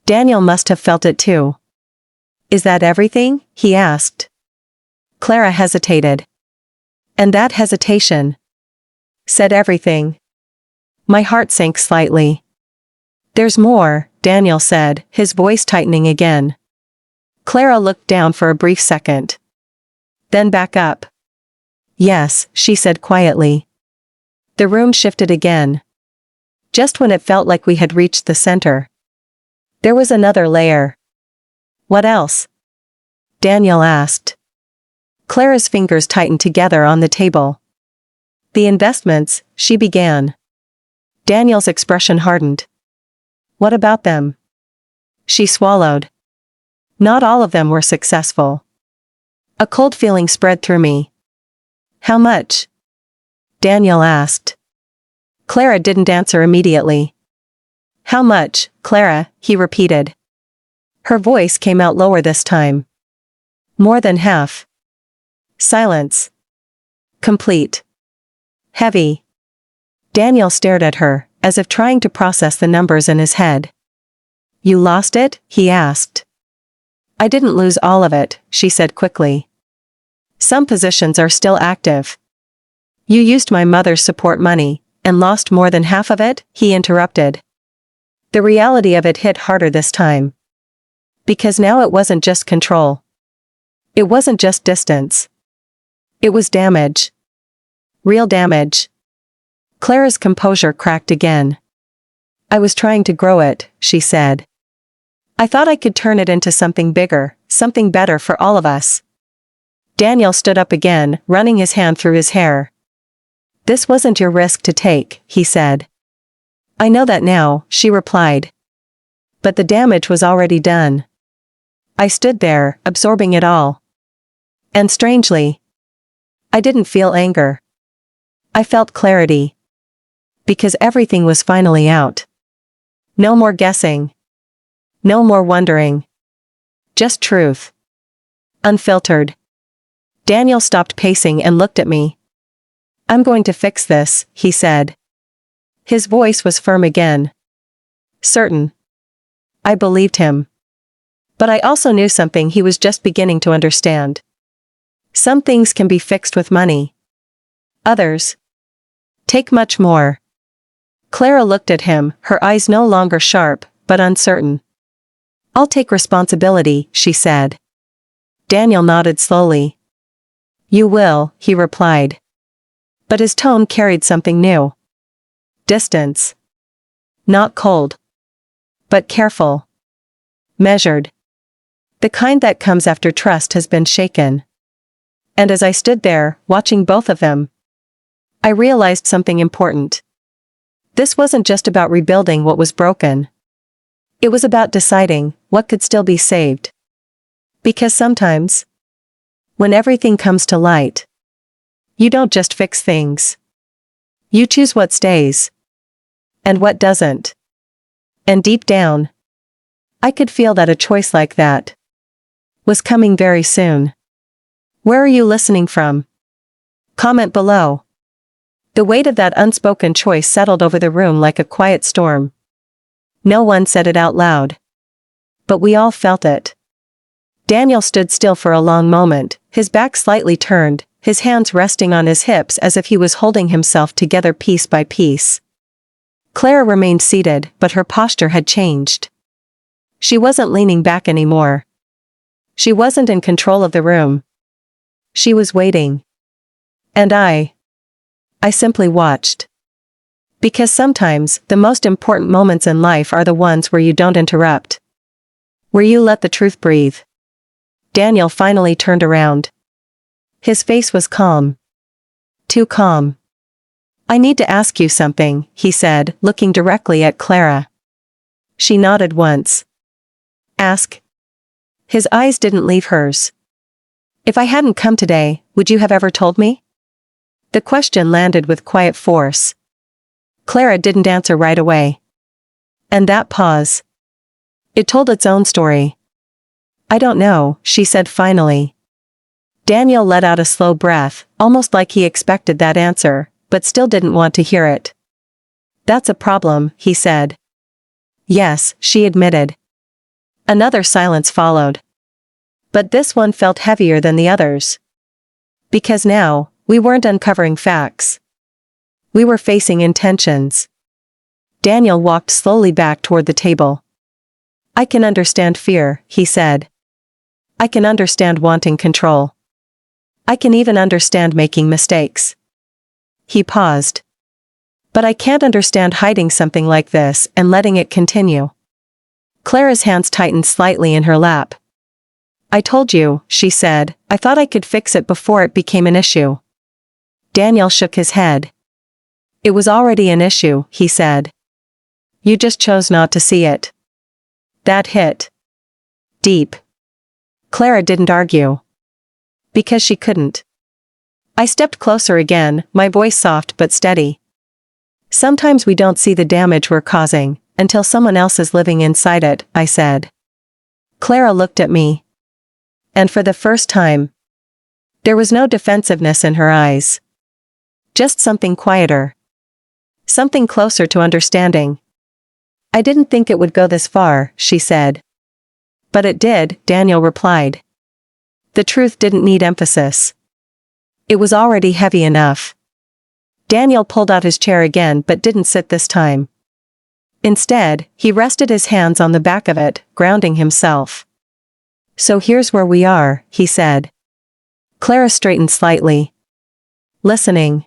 Daniel must have felt it too. Is that everything? He asked. Clara hesitated. And that hesitation said everything. My heart sank slightly. There's more, Daniel said, his voice tightening again. Clara looked down for a brief second. Then back up. Yes, she said quietly. The room shifted again. Just when it felt like we had reached the center. There was another layer. What else? Daniel asked. Clara's fingers tightened together on the table. The investments, she began. Daniel's expression hardened. What about them? She swallowed. Not all of them were successful. A cold feeling spread through me. How much? Daniel asked. Clara didn't answer immediately. How much, Clara, he repeated. Her voice came out lower this time. More than half. Silence. Complete. Heavy. Daniel stared at her, as if trying to process the numbers in his head. You lost it? He asked. I didn't lose all of it, she said quickly. Some positions are still active. You used my mother's support money, and lost more than half of it? He interrupted. The reality of it hit harder this time. Because now it wasn't just control. It wasn't just distance. It was damage. Real damage. Clara's composure cracked again. I was trying to grow it, she said. I thought I could turn it into something bigger, something better for all of us. Daniel stood up again, running his hand through his hair. This wasn't your risk to take, he said. I know that now, she replied. But the damage was already done. I stood there, absorbing it all. And strangely, I didn't feel anger. I felt clarity. Because everything was finally out. No more guessing. No more wondering. Just truth. Unfiltered. Daniel stopped pacing and looked at me. I'm going to fix this, he said. His voice was firm again. Certain. I believed him. But I also knew something he was just beginning to understand. Some things can be fixed with money. Others take much more. Clara looked at him, her eyes no longer sharp, but uncertain. I'll take responsibility, she said. Daniel nodded slowly. You will, he replied. But his tone carried something new. Distance. Not cold. But careful. Measured. The kind that comes after trust has been shaken. And as I stood there, watching both of them, I realized something important. This wasn't just about rebuilding what was broken. It was about deciding what could still be saved. Because sometimes, when everything comes to light, you don't just fix things. You choose what stays. And what doesn't. And deep down, I could feel that a choice like that was coming very soon. Where are you listening from? Comment below. The weight of that unspoken choice settled over the room like a quiet storm. No one said it out loud. But we all felt it. Daniel stood still for a long moment, his back slightly turned, his hands resting on his hips as if he was holding himself together piece by piece. Clara remained seated, but her posture had changed. She wasn't leaning back anymore. She wasn't in control of the room. She was waiting. And I simply watched. Because sometimes, the most important moments in life are the ones where you don't interrupt. Where you let the truth breathe. Daniel finally turned around. His face was calm. Too calm. "I need to ask you something," he said, looking directly at Clara. She nodded once. "Ask." His eyes didn't leave hers. "If I hadn't come today, would you have ever told me?" The question landed with quiet force. Clara didn't answer right away. And that pause. It told its own story. "I don't know," she said finally. Daniel let out a slow breath, almost like he expected that answer, but still didn't want to hear it. "That's a problem," he said. "Yes," she admitted. Another silence followed. But this one felt heavier than the others. Because now, we weren't uncovering facts. We were facing intentions. Daniel walked slowly back toward the table. "I can understand fear," he said. "I can understand wanting control. I can even understand making mistakes." He paused. "But I can't understand hiding something like this and letting it continue." Clara's hands tightened slightly in her lap. "I told you," she said, "I thought I could fix it before it became an issue." Daniel shook his head. "It was already an issue," he said. "You just chose not to see it." That hit deep. Clara didn't argue. Because she couldn't. I stepped closer again, my voice soft but steady. "Sometimes we don't see the damage we're causing, until someone else is living inside it," I said. Clara looked at me. And for the first time, there was no defensiveness in her eyes. Just something quieter. Something closer to understanding. "I didn't think it would go this far," she said. "But it did," Daniel replied. The truth didn't need emphasis. It was already heavy enough. Daniel pulled out his chair again but didn't sit this time. Instead, he rested his hands on the back of it, grounding himself. "So here's where we are," he said. Clara straightened slightly. "Listening."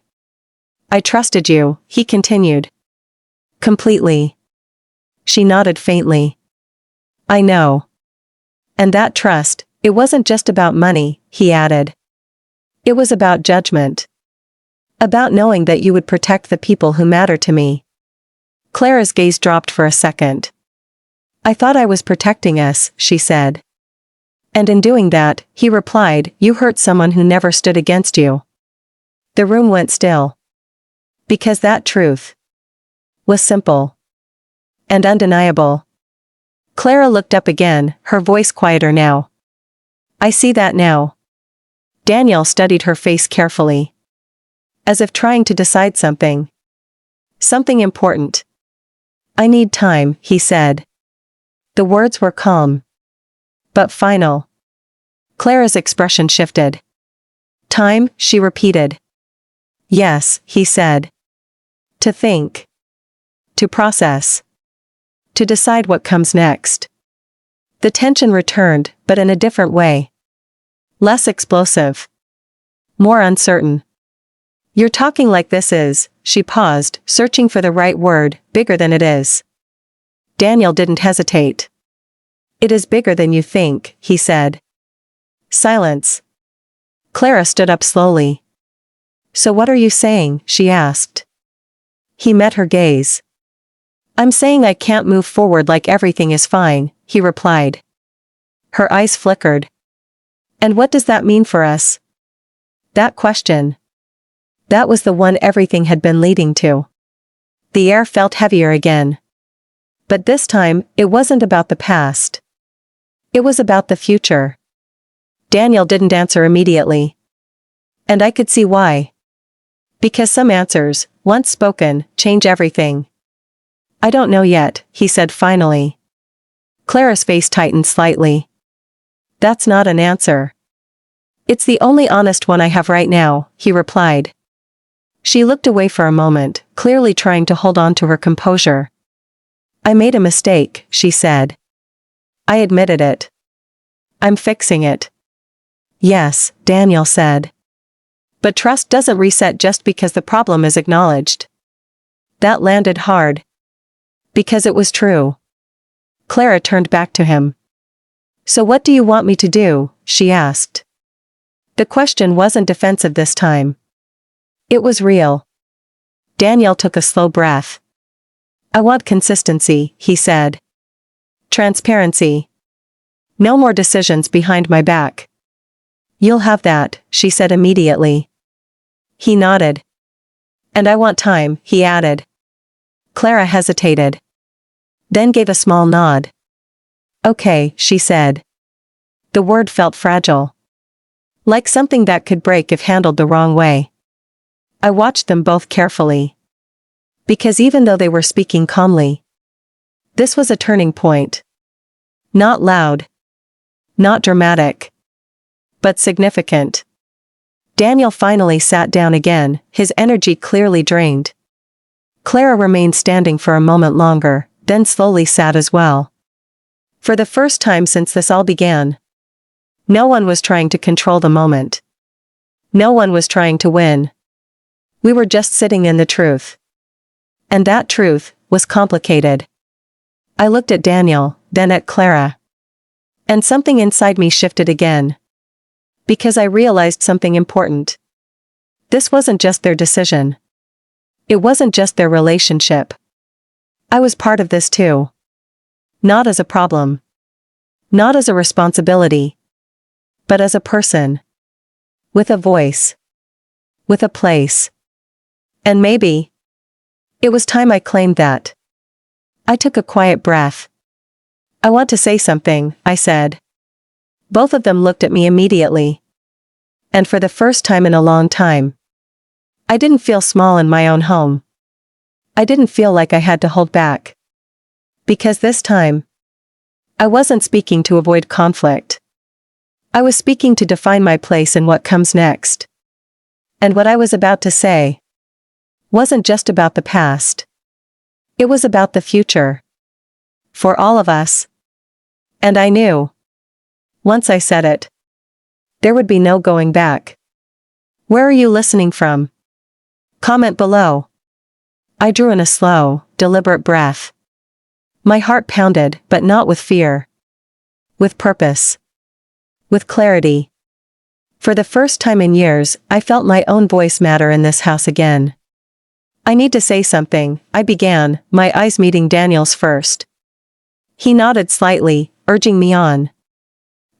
"I trusted you," he continued. "Completely." She nodded faintly. "I know." "And that trust, it wasn't just about money," he added. "It was about judgment. About knowing that you would protect the people who matter to me." Clara's gaze dropped for a second. "I thought I was protecting us," she said. "And in doing that," he replied, "you hurt someone who never stood against you." The room went still. Because that truth was simple. And undeniable. Clara looked up again, her voice quieter now. "I see that now." Daniel studied her face carefully. As if trying to decide something. Something important. "I need time," he said. The words were calm. But final. Clara's expression shifted. "Time," she repeated. "Yes," he said. "To think. To process. To decide what comes next." The tension returned, but in a different way. Less explosive. More uncertain. "You're talking like this is," she paused, searching for the right word, "bigger than it is." Daniel didn't hesitate. "It is bigger than you think," he said. Silence. Clara stood up slowly. "So what are you saying?" she asked. He met her gaze. "I'm saying I can't move forward like everything is fine," he replied. Her eyes flickered. "And what does that mean for us?" That question. That was the one everything had been leading to. The air felt heavier again. But this time, it wasn't about the past. It was about the future. Daniel didn't answer immediately. And I could see why. Because some answers, once spoken, change everything. I don't know yet, he said finally. Clara's face tightened slightly. That's not an answer. It's the only honest one I have right now, he replied. She looked away for a moment, clearly trying to hold on to her composure. I made a mistake, she said. I admitted it. I'm fixing it. Yes, Daniel said. But trust doesn't reset just because the problem is acknowledged. That landed hard. Because it was true. Clara turned back to him. So what do you want me to do? She asked. The question wasn't defensive this time. It was real. Daniel took a slow breath. I want consistency, he said. Transparency. No more decisions behind my back. You'll have that, she said immediately. He nodded. And I want time, he added. Clara hesitated. Then gave a small nod. Okay, she said. The word felt fragile. Like something that could break if handled the wrong way. I watched them both carefully. Because even though they were speaking calmly, this was a turning point. Not loud. Not dramatic. But significant. Daniel finally sat down again, his energy clearly drained. Clara remained standing for a moment longer, then slowly sat as well. For the first time since this all began, no one was trying to control the moment. No one was trying to win. We were just sitting in the truth. And that truth was complicated. I looked at Daniel, then at Clara. And something inside me shifted again. Because I realized something important. This wasn't just their decision. It wasn't just their relationship. I was part of this too. Not as a problem. Not as a responsibility. But as a person. With a voice. With a place. And maybe. It was time I claimed that. I took a quiet breath. I want to say something, I said. Both of them looked at me immediately. And for the first time in a long time, I didn't feel small in my own home. I didn't feel like I had to hold back. Because this time, I wasn't speaking to avoid conflict. I was speaking to define my place in what comes next. And what I was about to say wasn't just about the past. It was about the future. For all of us. And I knew. Once I said it, there would be no going back. Where are you listening from? Comment below. I drew in a slow, deliberate breath. My heart pounded, but not with fear. With purpose. With clarity. For the first time in years, I felt my own voice matter in this house again. I need to say something, I began, my eyes meeting Daniel's first. He nodded slightly, urging me on.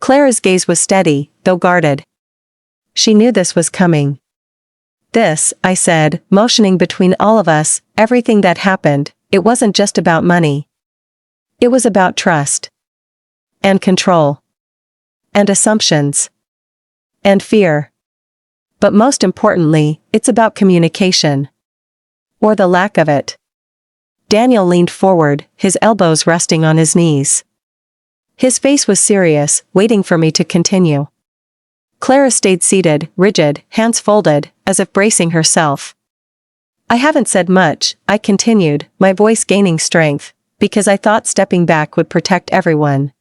Clara's gaze was steady, though guarded. She knew this was coming. This, I said, motioning between all of us, everything that happened, it wasn't just about money. It was about trust. And control. And assumptions. And fear. But most importantly, it's about communication. Or the lack of it. Daniel leaned forward, his elbows resting on his knees. His face was serious, waiting for me to continue. Clara stayed seated, rigid, hands folded, as if bracing herself. I haven't said much, I continued, my voice gaining strength, because I thought stepping back would protect everyone.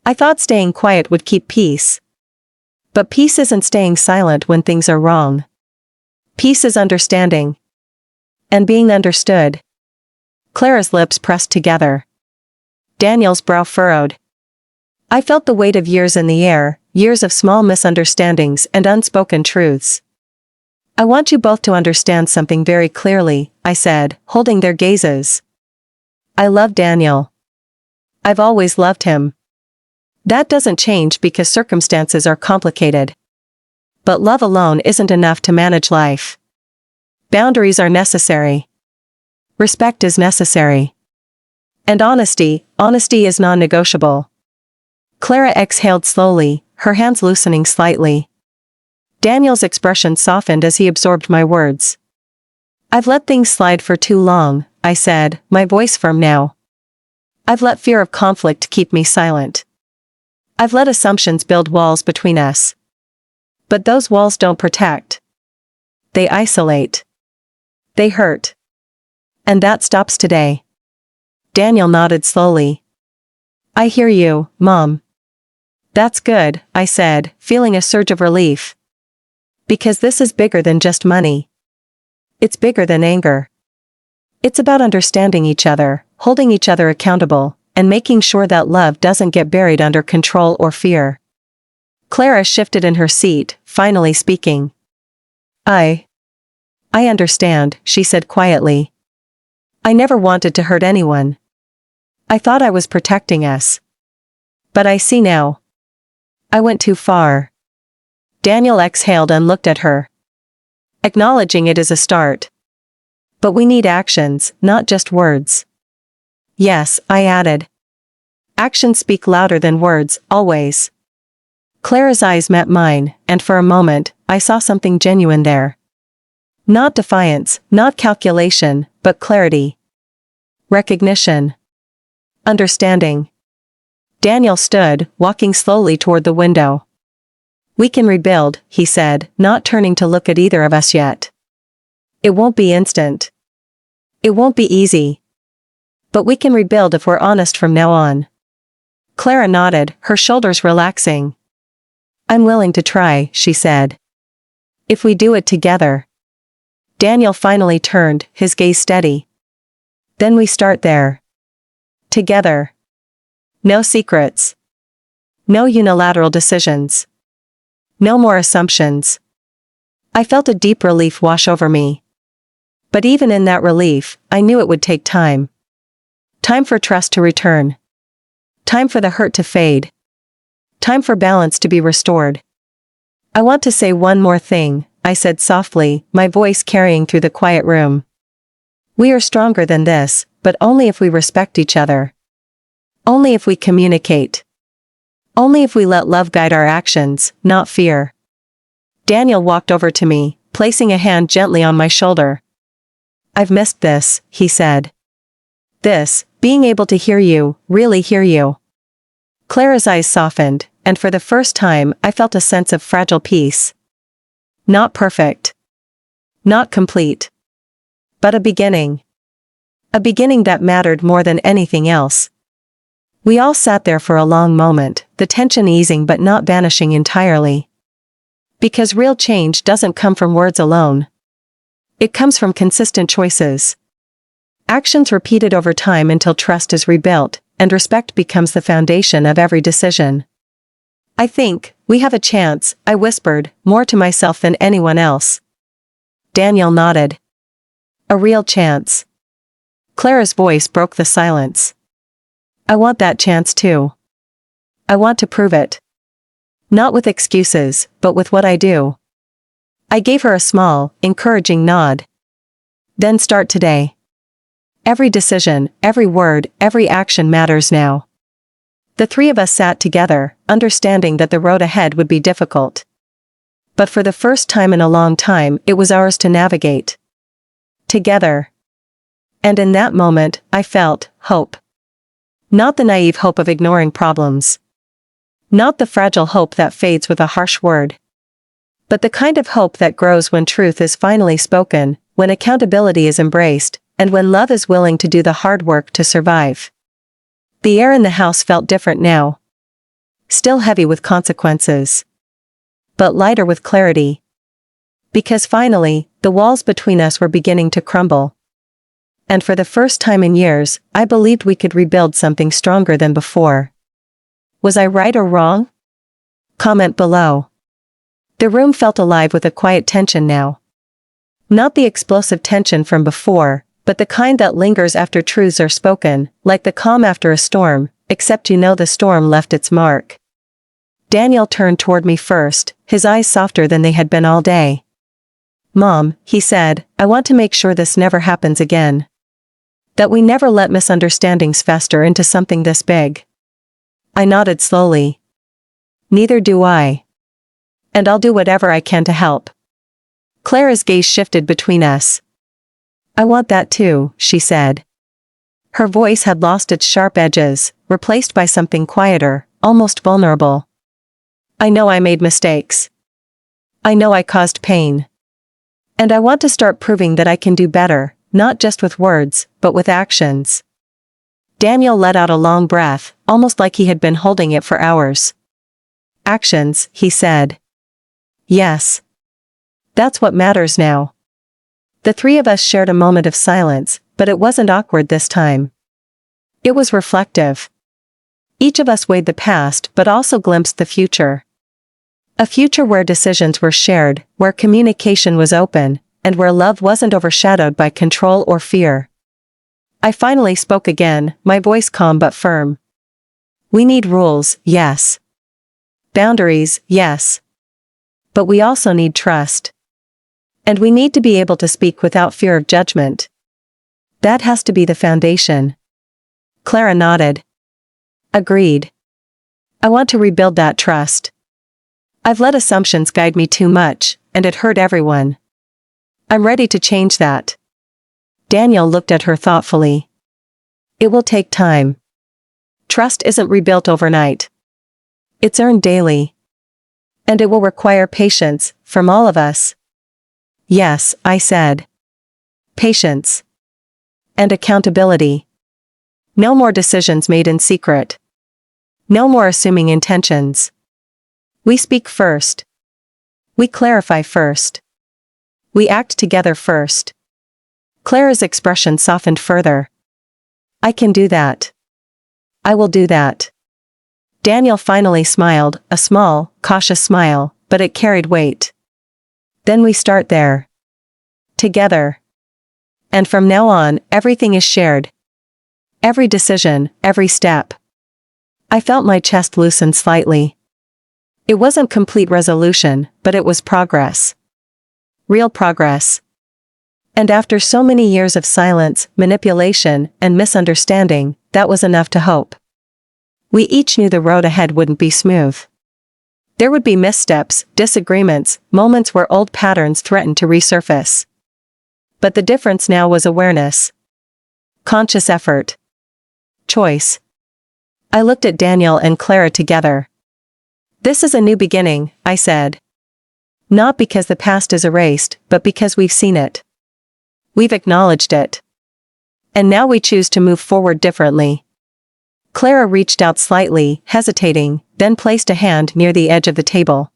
I thought staying quiet would keep peace. But peace isn't staying silent when things are wrong. Peace is understanding. And being understood. Clara's lips pressed together. Daniel's brow furrowed. I felt the weight of years in the air, years of small misunderstandings and unspoken truths. I want you both to understand something very clearly, I said, holding their gazes. I love Daniel. I've always loved him. That doesn't change because circumstances are complicated. But love alone isn't enough to manage life. Boundaries are necessary. Respect is necessary. And honesty is non-negotiable. Clara exhaled slowly, her hands loosening slightly. Daniel's expression softened as he absorbed my words. I've let things slide for too long, I said, my voice firm now. I've let fear of conflict keep me silent. I've let assumptions build walls between us. But those walls don't protect. They isolate. They hurt. And that stops today. Daniel nodded slowly. I hear you, Mom. That's good, I said, feeling a surge of relief. Because this is bigger than just money. It's bigger than anger. It's about understanding each other, holding each other accountable, and making sure that love doesn't get buried under control or fear. Clara shifted in her seat, finally speaking. I understand, she said quietly. I never wanted to hurt anyone. I thought I was protecting us. But I see now. I went too far. Daniel exhaled and looked at her. Acknowledging it is a start. But we need actions, not just words. Yes, I added. Actions speak louder than words, always. Clara's eyes met mine, and for a moment, I saw something genuine there. Not defiance, not calculation, but clarity. Recognition. Understanding. Daniel stood, walking slowly toward the window. We can rebuild, he said, not turning to look at either of us yet. It won't be instant. It won't be easy. But we can rebuild if we're honest from now on. Clara nodded, her shoulders relaxing. I'm willing to try, she said. If we do it together. Daniel finally turned, his gaze steady. Then we start there. Together. No secrets. No unilateral decisions. No more assumptions. I felt a deep relief wash over me. But even in that relief, I knew it would take time. Time for trust to return. Time for the hurt to fade. Time for balance to be restored. I want to say one more thing, I said softly, my voice carrying through the quiet room. We are stronger than this, but only if we respect each other. Only if we communicate. Only if we let love guide our actions, not fear. Daniel walked over to me, placing a hand gently on my shoulder. I've missed this, he said. This, being able to hear you, really hear you. Clara's eyes softened, and for the first time I felt a sense of fragile peace. Not perfect. Not complete. But a beginning. A beginning that mattered more than anything else. We all sat there for a long moment, the tension easing but not vanishing entirely. Because real change doesn't come from words alone. It comes from consistent choices. Actions repeated over time until trust is rebuilt, and respect becomes the foundation of every decision. I think, we have a chance, I whispered, more to myself than anyone else. Daniel nodded. A real chance. Clara's voice broke the silence. I want that chance too. I want to prove it. Not with excuses, but with what I do. I gave her a small, encouraging nod. Then start today. Every decision, every word, every action matters now. The three of us sat together, understanding that the road ahead would be difficult. But for the first time in a long time, it was ours to navigate. Together. And in that moment, I felt hope. Not the naive hope of ignoring problems. Not the fragile hope that fades with a harsh word. But the kind of hope that grows when truth is finally spoken, when accountability is embraced, and when love is willing to do the hard work to survive. The air in the house felt different now. Still heavy with consequences. But lighter with clarity. Because finally, the walls between us were beginning to crumble. And for the first time in years, I believed we could rebuild something stronger than before. Was I right or wrong? Comment below. The room felt alive with a quiet tension now. Not the explosive tension from before, but the kind that lingers after truths are spoken, like the calm after a storm, except you know the storm left its mark. Daniel turned toward me first, his eyes softer than they had been all day. Mom, he said, I want to make sure this never happens again. That we never let misunderstandings fester into something this big. I nodded slowly. Neither do I. And I'll do whatever I can to help. Clara's gaze shifted between us. I want that too, she said. Her voice had lost its sharp edges, replaced by something quieter, almost vulnerable. I know I made mistakes. I know I caused pain. And I want to start proving that I can do better, not just with words, but with actions. Daniel let out a long breath, almost like he had been holding it for hours. Actions, he said. Yes. That's what matters now. The three of us shared a moment of silence, but it wasn't awkward this time. It was reflective. Each of us weighed the past but also glimpsed the future. A future where decisions were shared, where communication was open, and where love wasn't overshadowed by control or fear. I finally spoke again, my voice calm but firm. We need rules, yes. Boundaries, yes. But we also need trust. And we need to be able to speak without fear of judgment. That has to be the foundation. Clara nodded. Agreed. I want to rebuild that trust. I've let assumptions guide me too much, and it hurt everyone. I'm ready to change that. Daniel looked at her thoughtfully. It will take time. Trust isn't rebuilt overnight. It's earned daily. And it will require patience, from all of us. Yes, I said. Patience. And accountability. No more decisions made in secret. No more assuming intentions. We speak first. We clarify first. We act together first. Clara's expression softened further. I can do that. I will do that. Daniel finally smiled, a small, cautious smile, but it carried weight. Then we start there. Together. And from now on, everything is shared. Every decision, every step. I felt my chest loosen slightly. It wasn't complete resolution, but it was progress. Real progress. And after so many years of silence, manipulation, and misunderstanding, that was enough to hope. We each knew the road ahead wouldn't be smooth. There would be missteps, disagreements, moments where old patterns threatened to resurface. But the difference now was awareness. Conscious effort. Choice. I looked at Daniel and Clara together. This is a new beginning, I said. Not because the past is erased, but because we've seen it. We've acknowledged it. And now we choose to move forward differently. Clara reached out slightly, hesitating, then placed a hand near the edge of the table.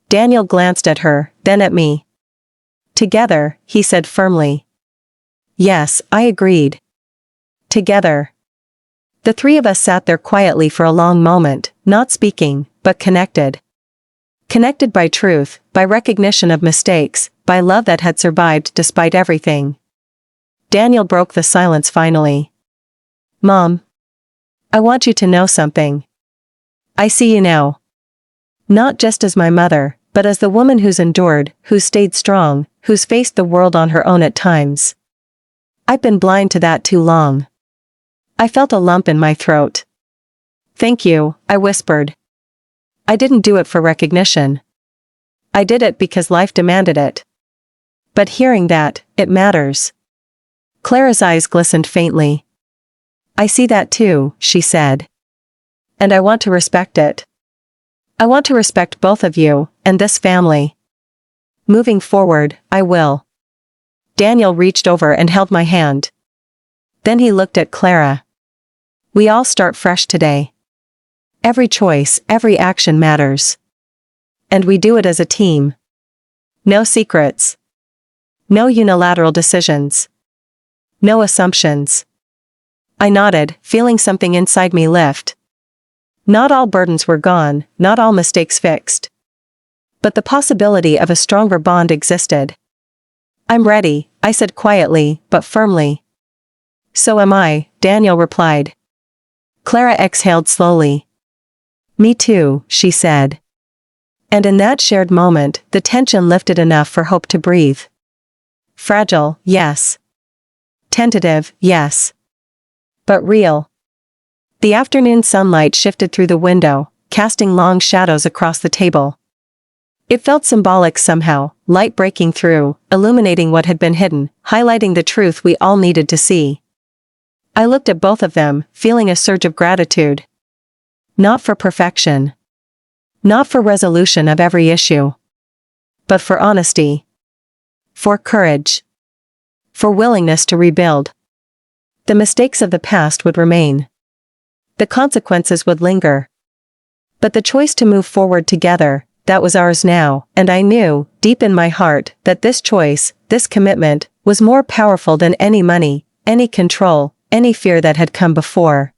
Daniel glanced at her, then at me. Together, he said firmly. Yes, I agreed. Together. The three of us sat there quietly for a long moment, not speaking, but connected. Connected by truth, by recognition of mistakes, by love that had survived despite everything. Daniel broke the silence finally. Mom. I want you to know something. I see you now. Not just as my mother, but as the woman who's endured, who's stayed strong, who's faced the world on her own at times. I've been blind to that too long. I felt a lump in my throat. Thank you, I whispered. I didn't do it for recognition. I did it because life demanded it. But hearing that, it matters. Clara's eyes glistened faintly. I see that too, she said. And I want to respect it. I want to respect both of you, and this family. Moving forward, I will. Daniel reached over and held my hand. Then he looked at Clara. We all start fresh today. Every choice, every action matters. And we do it as a team. No secrets. No unilateral decisions. No assumptions. I nodded, feeling something inside me lift. Not all burdens were gone, not all mistakes fixed. But the possibility of a stronger bond existed. I'm ready, I said quietly, but firmly. So am I, Daniel replied. Clara exhaled slowly. Me too, she said. And in that shared moment, the tension lifted enough for hope to breathe. Fragile, yes. Tentative, yes. But real. The afternoon sunlight shifted through the window, casting long shadows across the table. It felt symbolic somehow, light breaking through, illuminating what had been hidden, highlighting the truth we all needed to see. I looked at both of them, feeling a surge of gratitude. Not for perfection. Not for resolution of every issue. But for honesty. For courage. For willingness to rebuild. The mistakes of the past would remain. The consequences would linger. But the choice to move forward together, that was ours now, and I knew, deep in my heart, that this choice, this commitment, was more powerful than any money, any control, any fear that had come before.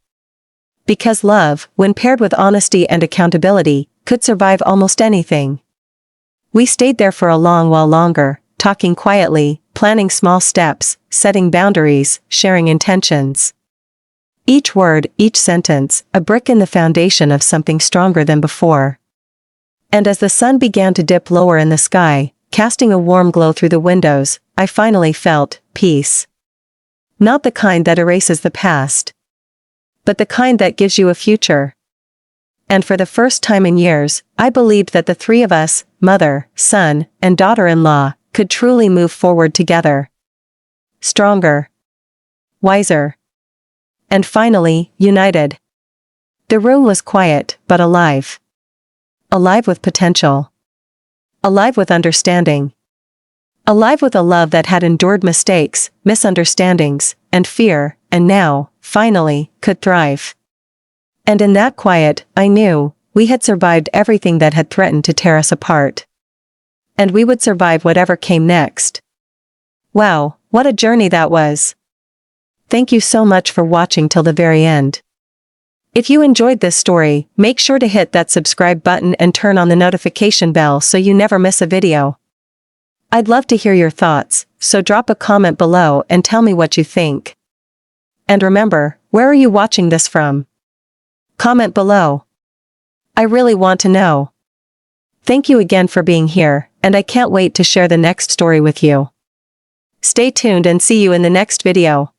Because love, when paired with honesty and accountability, could survive almost anything. We stayed there for a long while longer, talking quietly, planning small steps, setting boundaries, sharing intentions. Each word, each sentence, a brick in the foundation of something stronger than before. And as the sun began to dip lower in the sky, casting a warm glow through the windows, I finally felt peace. Not the kind that erases the past, but the kind that gives you a future. And for the first time in years, I believed that the three of us, mother, son, and daughter-in-law, could truly move forward together. Stronger. Wiser. And finally, united. The room was quiet, but alive. Alive with potential. Alive with understanding. Alive with a love that had endured mistakes, misunderstandings, and fear, and now, finally, could thrive. And in that quiet, I knew, we had survived everything that had threatened to tear us apart. And we would survive whatever came next. Wow, what a journey that was. Thank you so much for watching till the very end. If you enjoyed this story, make sure to hit that subscribe button and turn on the notification bell so you never miss a video. I'd love to hear your thoughts, so drop a comment below and tell me what you think. And remember, where are you watching this from? Comment below. I really want to know. Thank you again for being here, and I can't wait to share the next story with you. Stay tuned and see you in the next video.